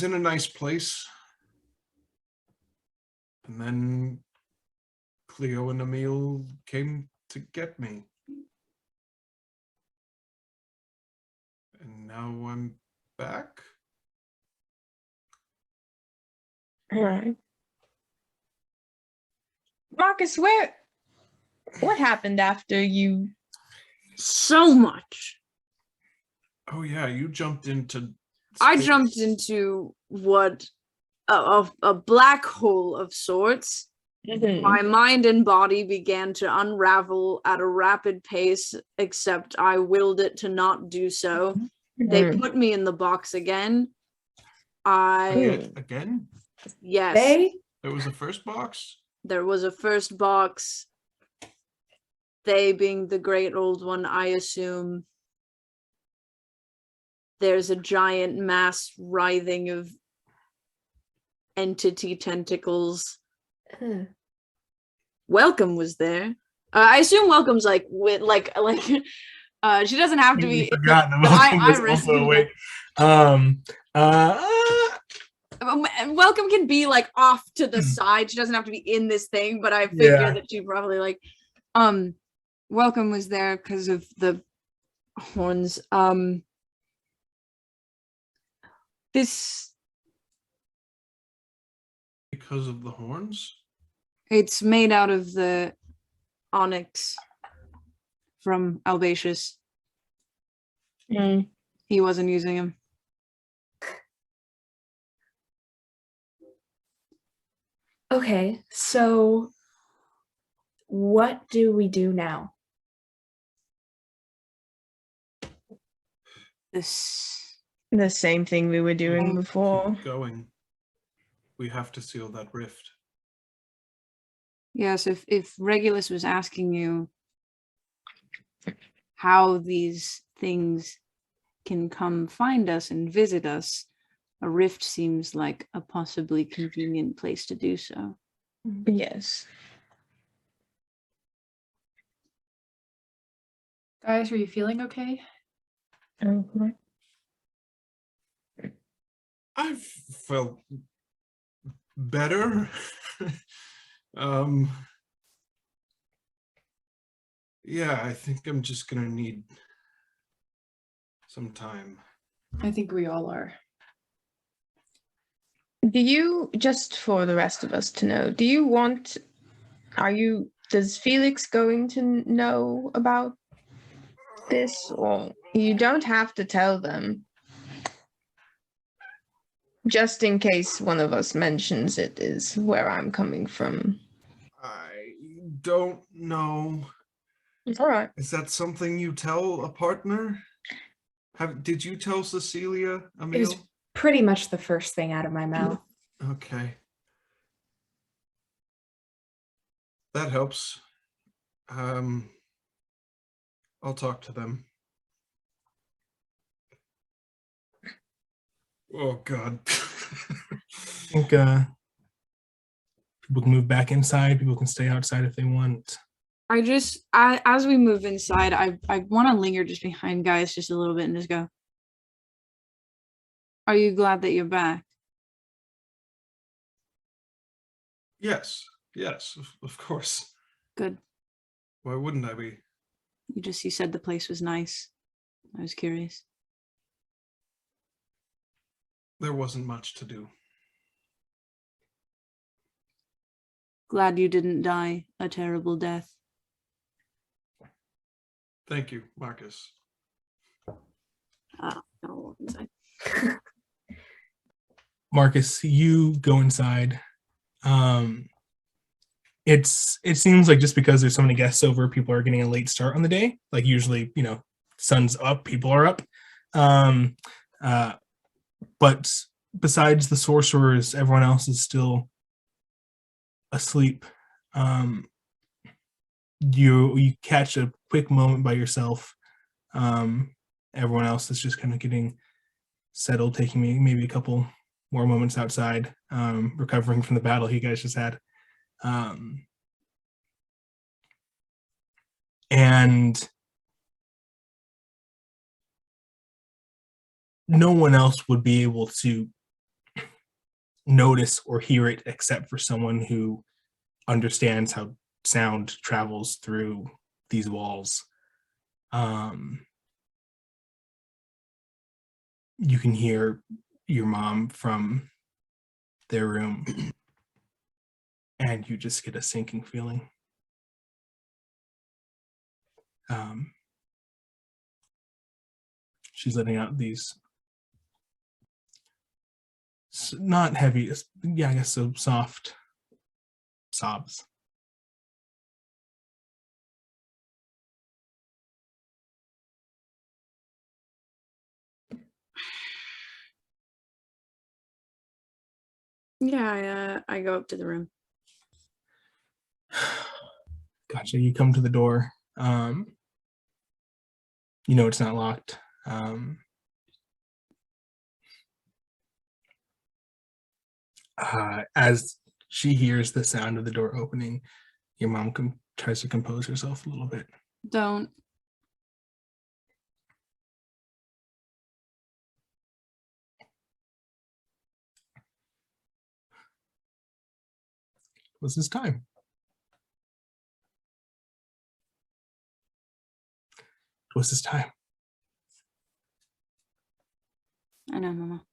in a nice place. And then Cleo and Emil came to get me. And now I'm back. all right. Marcus, what happened after you? So much. Oh yeah, you jumped into I space. jumped into what a black hole of sorts. My mind and body began to unravel at a rapid pace, except I willed it to not do so. They put me in the box again. Again? Yes. There was a first box? There was a first box. They being the great old one, I assume. There's a giant mass writhing of entity tentacles. Welcome was there. I assume Welcome's like with like she doesn't have to be. Forgotten about was also awake. Welcome can be like off to the side. She doesn't have to be in this thing, but I figure that she probably like Welcome was there because of the horns. This Because of the horns? it's made out of the onyx from Albatius. He wasn't using them. Okay, so what do we do now? The same thing we were doing before. Keep going. We have to seal that rift. Yes, if Regulus was asking you how these things can come find us and visit us, a rift seems like a possibly convenient place to do so. Yes. Guys, are you feeling okay? I felt better. Yeah, I think I'm just gonna need some time. I think we all are. Do you, just for the rest of us to know, does Felix going to know about this? Or you don't have to tell them. Just in case one of us mentions it is where I'm coming from. I don't know. It's all right. Is that something you tell a partner? Did you tell Cecilia, It was Emil? pretty much the first thing out of my mouth. Okay. That helps. I'll talk to them. Oh God. I think people can move back inside. People can stay outside if they want. As we move inside, I want to linger just behind guys just a little bit and just go, are you glad that you're back? Yes, of course. Good. Why wouldn't I be? You said the place was nice. I was curious. There wasn't much to do. Glad you didn't die a terrible death. Thank you, Marcus. I'll walk inside. Marcus, you go inside. It seems like just because there's so many guests over, people are getting a late start on the day. Like usually, sun's up, people are up. But besides the sorcerers, everyone else is still asleep. You catch a quick moment by yourself. Everyone else is just kind of getting settled, taking maybe a couple more moments outside, recovering from the battle you guys just had. And no one else would be able to notice or hear it except for someone who understands how sound travels through these walls. You can hear your mom from their room, and you just get a sinking feeling. She's letting out these not heavy, I guess so, soft sobs. Yeah, I go up to the room. Gotcha. You come to the door. It's not locked. As she hears the sound of the door opening, your mom tries to compose herself a little bit. Don't. Was this time? Was this time? I know, Mama.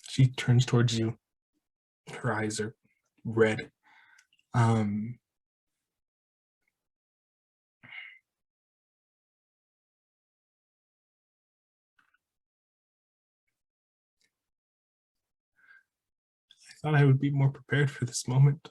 She turns towards you. Her eyes are red. I thought I would be more prepared for this moment.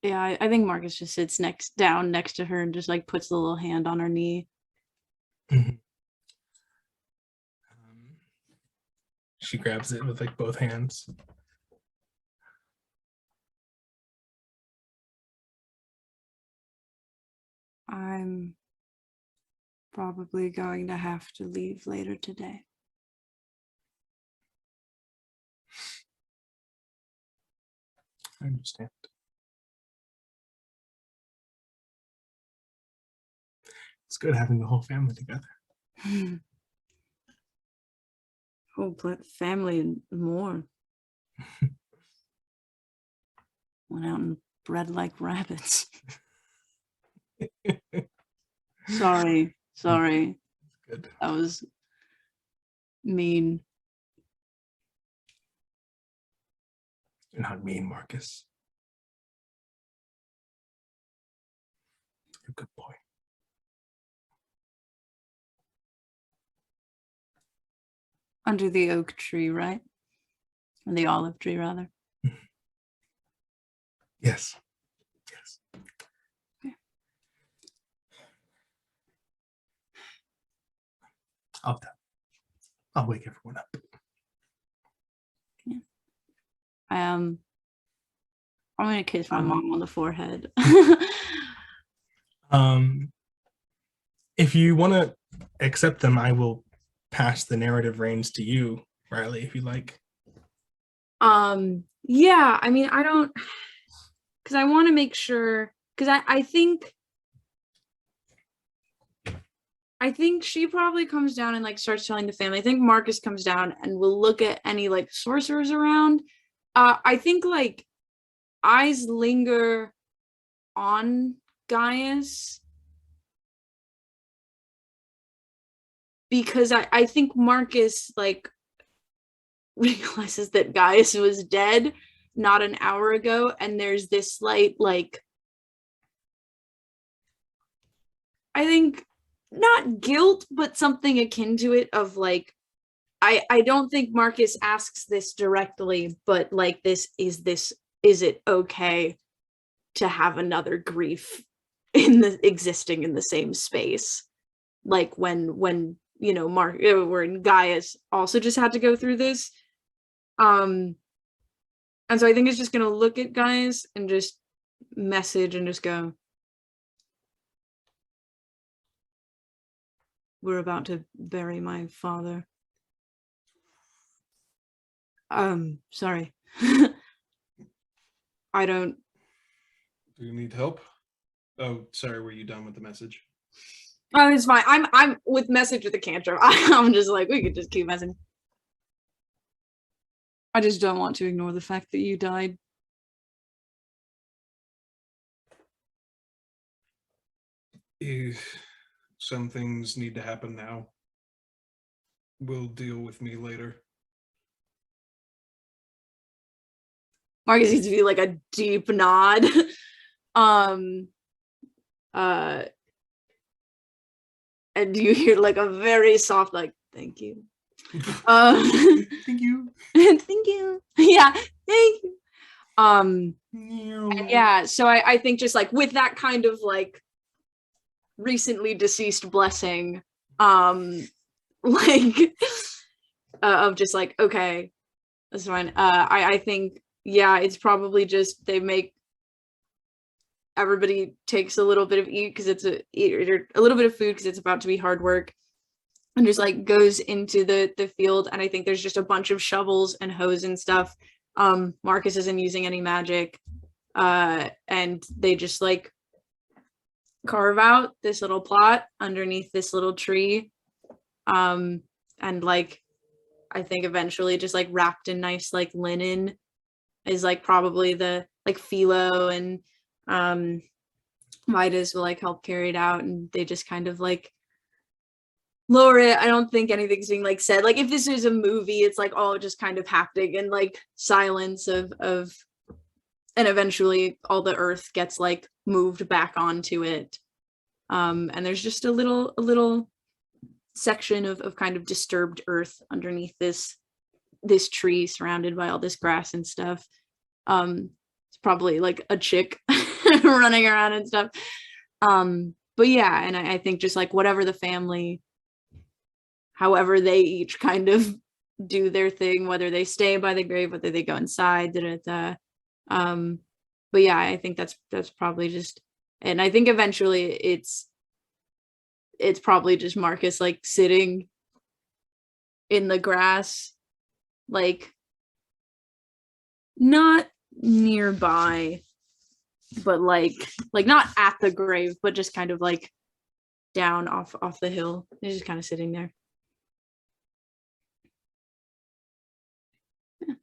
Yeah, I think Marcus just sits down next to her and just like puts the little hand on her knee. Mhm. She grabs it with like both hands. I'm probably going to have to leave later today. I understand. It's good having the whole family together. Whole family and more. Went out and bred like rabbits. Sorry. Good. That was mean. You're not mean, Marcus. You're a good boy. Under the oak tree, right? Or the olive tree, rather. Yes. Yes. Okay. I'll wake everyone up. I'm gonna kiss my mom on the forehead. If you want to accept them, I will pass the narrative reins to you, Riley, if you like. Yeah, I mean, I don't, because I want to make sure, because I think she probably comes down and like starts telling the family. I think Marcus comes down and will look at any like sorcerers around. I think like eyes linger on Gaius because I think Marcus like realizes that Gaius was dead not an hour ago, and there's this slight like, I think not guilt, but something akin to it of like, I don't think Marcus asks this directly, but like is it okay to have another grief existing in the same space? Like when you know when Gaius also just had to go through this. And so I think it's just gonna look at Gaius and just message and just go, we're about to bury my father. Sorry. I don't. Do you need help? Oh, sorry, were you done with the message? Oh, it's fine. I'm with message with the cantrip. I'm just like, we could just keep messing. I just don't want to ignore the fact that you died. Some things need to happen now. We'll deal with me later. Marcus needs to be like a deep nod. And you hear like a very soft like, thank you. Thank you. Thank you. Yeah, thank you. And yeah, so I think just like with that kind of like recently deceased blessing, like of just like, okay, that's fine. I think, yeah, it's probably just they make everybody takes a little bit of eat because it's a little bit of food because it's about to be hard work, and just like goes into the field. And I think there's just a bunch of shovels and hoes and stuff. Marcus isn't using any magic, and they just like carve out this little plot underneath this little tree, and like I think eventually just like wrapped in nice like linen is like probably the like Philo and Midas will like help carry it out, and they just kind of like lower it. I don't think anything's being like said. Like if this is a movie, it's like all just kind of haptic and like silence of and eventually all the earth gets like moved back onto it. And there's just a little section of kind of disturbed earth underneath this tree surrounded by all this grass and stuff. It's probably like a chick running around and stuff. But yeah, and I think just like whatever the family, however they each kind of do their thing, whether they stay by the grave, whether they go inside, but yeah, I think that's probably just, and I think eventually it's probably just Marcus like sitting in the grass, like not nearby, but like not at the grave, but just kind of like down off the hill. He's just kind of sitting there. Yeah,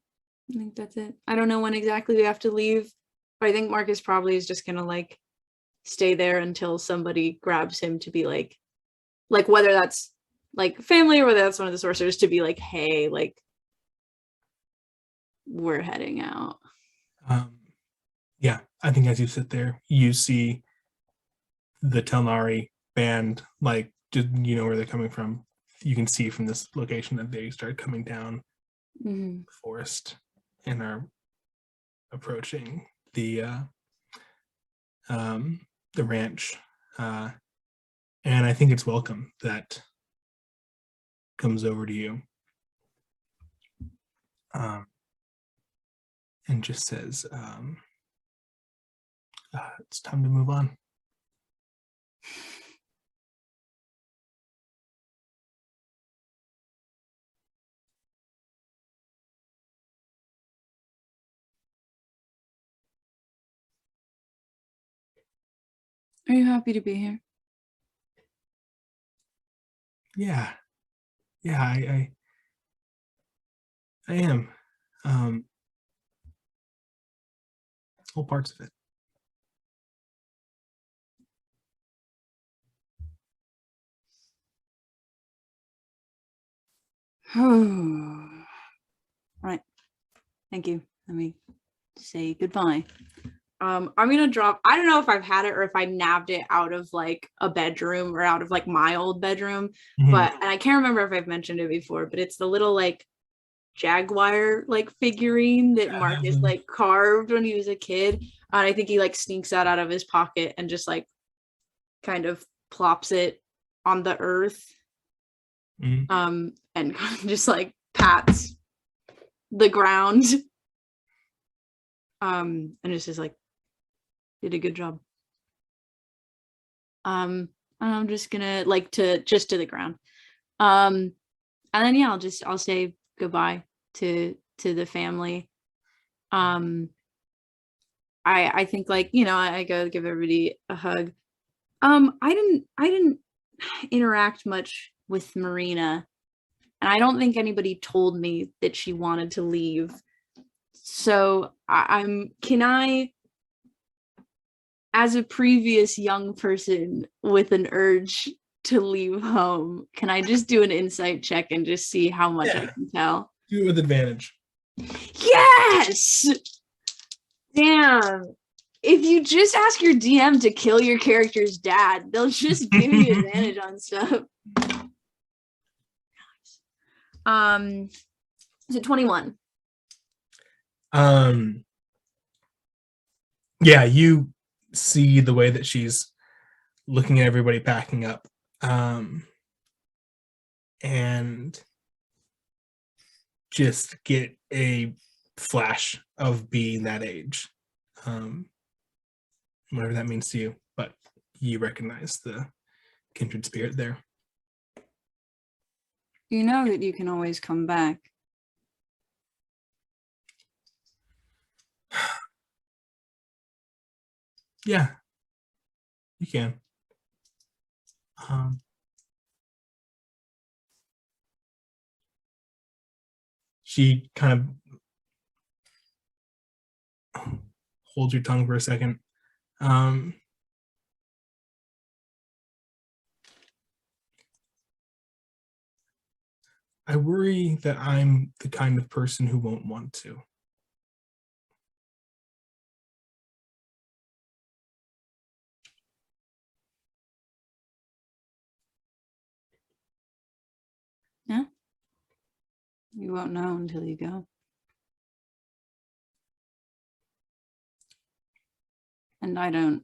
I think that's it. I don't know when exactly we have to leave, but I think Marcus probably is just gonna like stay there until somebody grabs him to be like whether that's like family or whether that's one of the sorcerers to be like, hey, like we're heading out. Yeah, I think as you sit there, you see the Telnari band, like, just, you know where they're coming from. You can see from this location that they start coming down Mhm. the forest and are approaching the ranch. And I think it's welcome that comes over to you. And just says, it's time to move on. Are you happy to be here? Yeah, I am. All parts of it. Right. Thank you. Let me say goodbye. I'm gonna drop. I don't know if I've had it or if I nabbed it out of like a bedroom or out of like my old bedroom, but and I can't remember if I've mentioned it before, but it's the little like jaguar like figurine that Marcus like carved when he was a kid. And I think he like sneaks that out of his pocket and just like kind of plops it on the earth. And just like pats the ground. And it's just like, did a good job. And I'm just gonna like to the ground. And then yeah, I'll say goodbye to the family. I think like, you know, I go give everybody a hug. I didn't interact much with Marina, and I don't think anybody told me that she wanted to leave. So can I, as a previous young person with an urge to leave home, can I just do an insight check and just see how much I can tell? Do it with advantage. Yes! Damn. If you just ask your DM to kill your character's dad, they'll just give you advantage on stuff. Is it 21? Yeah, you see the way that she's looking at everybody packing up. And just get a flash of being that age. Whatever that means to you, but you recognize the kindred spirit there. You know that you can always come back. Yeah, you can. She kind of holds your tongue for a second. I worry that I'm the kind of person who won't want to. Yeah. You won't know until you go. And I don't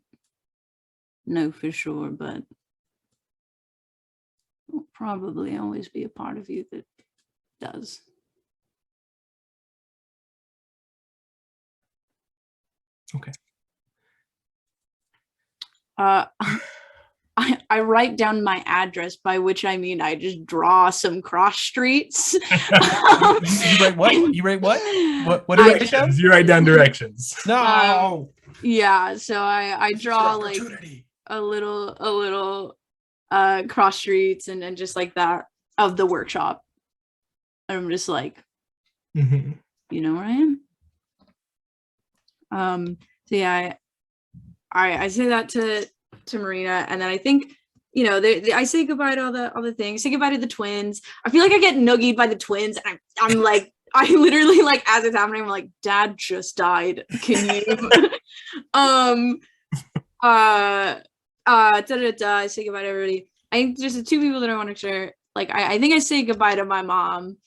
know for sure, but there'll probably always be a part of you that does. Okay. I write down my address, by which I mean I just draw some cross streets. You write what? You write what? What Directions. You write down directions. No. Yeah, so I draw like a little cross streets and just like that of the workshop. And I'm just like, you know where I am. So yeah, I say that to Marina, and then I think, you know, I say goodbye to all the things. Say goodbye to the twins. I feel like I get noogied by the twins, and I'm like I literally like as it's happening, I'm like, Dad just died. Can you I say goodbye to everybody. I think just the two people that I want to share. Like I think I say goodbye to my mom.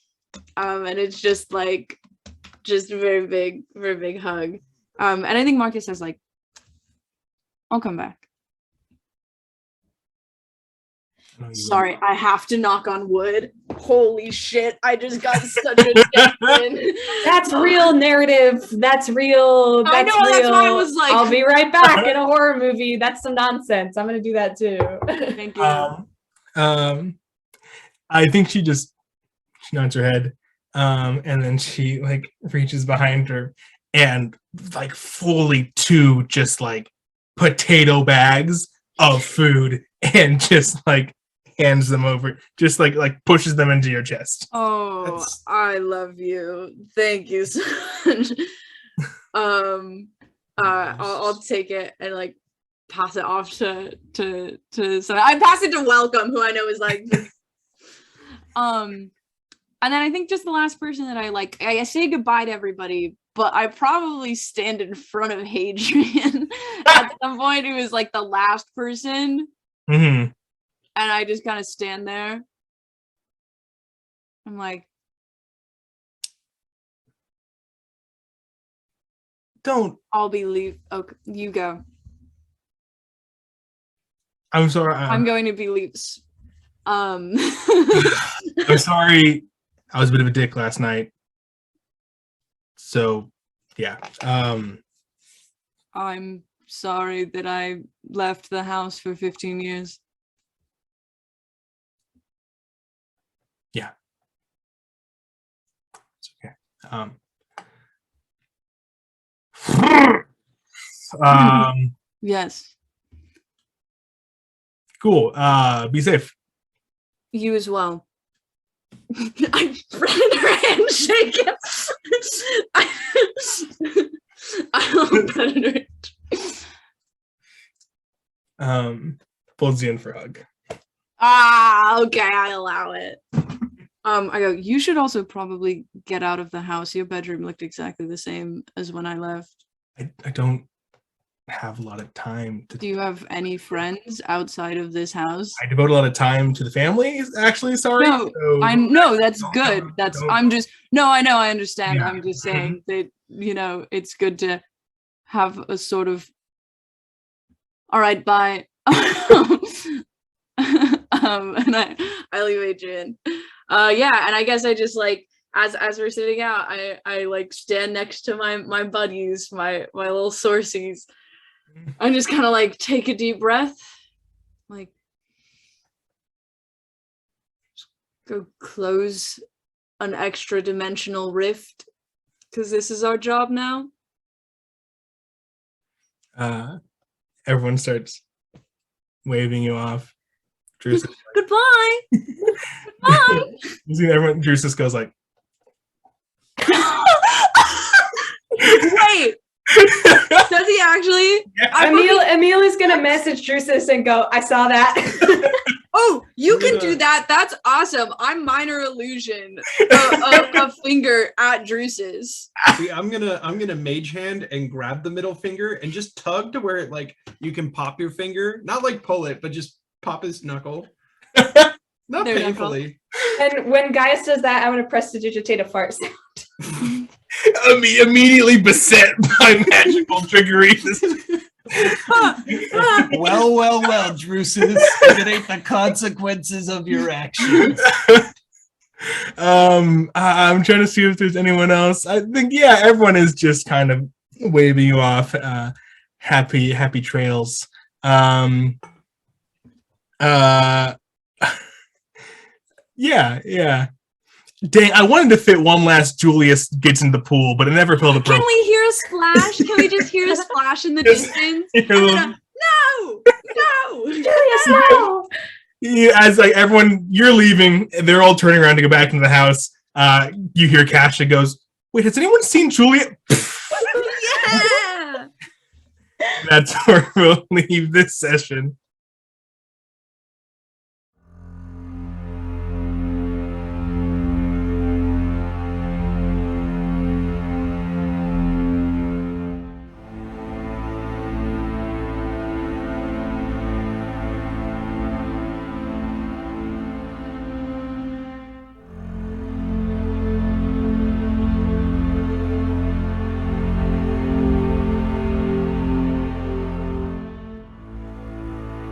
And it's just like just a very big hug. And I think Marcus says like, I'll come back. Sorry, I have to knock on wood. Holy shit, I just got such a tension. That's real narrative. That's real. That's I know, real. that's why I was like, I'll be right back in a horror movie. That's some nonsense. I'm gonna do that too. thank you. I think she nods her head, and then she like reaches behind her and like fully two just like potato bags of food and just like hands them over, just like pushes them into your chest. Oh, I love you. Thank you so much. I'll take it and like pass it off to so I pass it to Welcome, who I know is like and then I think just the last person that I say goodbye to everybody, but I probably stand in front of Hadrian at some point, who is like the last person. Mm-hmm. And I just kind of stand there. I'm like, I'll be leave. Okay, you go. I'm sorry. I'm going to be leaves. I'm sorry. I was a bit of a dick last night. So, yeah. I'm sorry that I left the house for 15 years. Yeah. It's okay. Yes. Cool. Be safe. You as well. I spread her handshake. I Pulls you in for a hug. Okay, I allow it. I go, you should also probably get out of the house. Your bedroom looked exactly the same as when I left. I don't have a lot of time to. Do you have any friends outside of this house? I devote a lot of time to the family, actually. Sorry. No, so I know that's good. I know, I understand. Yeah. I'm just saying that, it's good to have a sort of, all right, bye. And I leave Adrian. Yeah, and I guess I just like, as we're sitting out, I like stand next to my buddies, my little sorcies. I just kind of like take a deep breath, like go close an extra dimensional rift, because this is our job now. Everyone starts waving you off. Drew says, Goodbye. Goodbye. You see everyone. Drew just goes like, wait. Does he actually? Yeah. Emil is gonna message Drusus and go, I saw that. Oh, you can do that. That's awesome. I'm minor illusion a finger at Drusus. See, I'm gonna mage hand and grab the middle finger and just tug to where it like you can pop your finger, not like pull it, but just pop his knuckle. Not Their painfully. And when Gaius does that, I'm gonna prestidigitate a fart sound. Immediately beset by magical trickery. Well, Drusus. It ain't the consequences of your actions. I'm trying to see if there's anyone else. I think, yeah, everyone is just kind of waving you off. Happy trails. Yeah. Dang, I wanted to fit one last Julius gets in the pool, but it never felt appropriate. Can we hear a splash? Can we just hear a splash in the distance? No! Julius, no! Yeah, as like everyone, you're leaving, they're all turning around to go back into the house. You hear Kasha goes, "Wait, has anyone seen Julia?" Yeah! That's where we'll leave this session.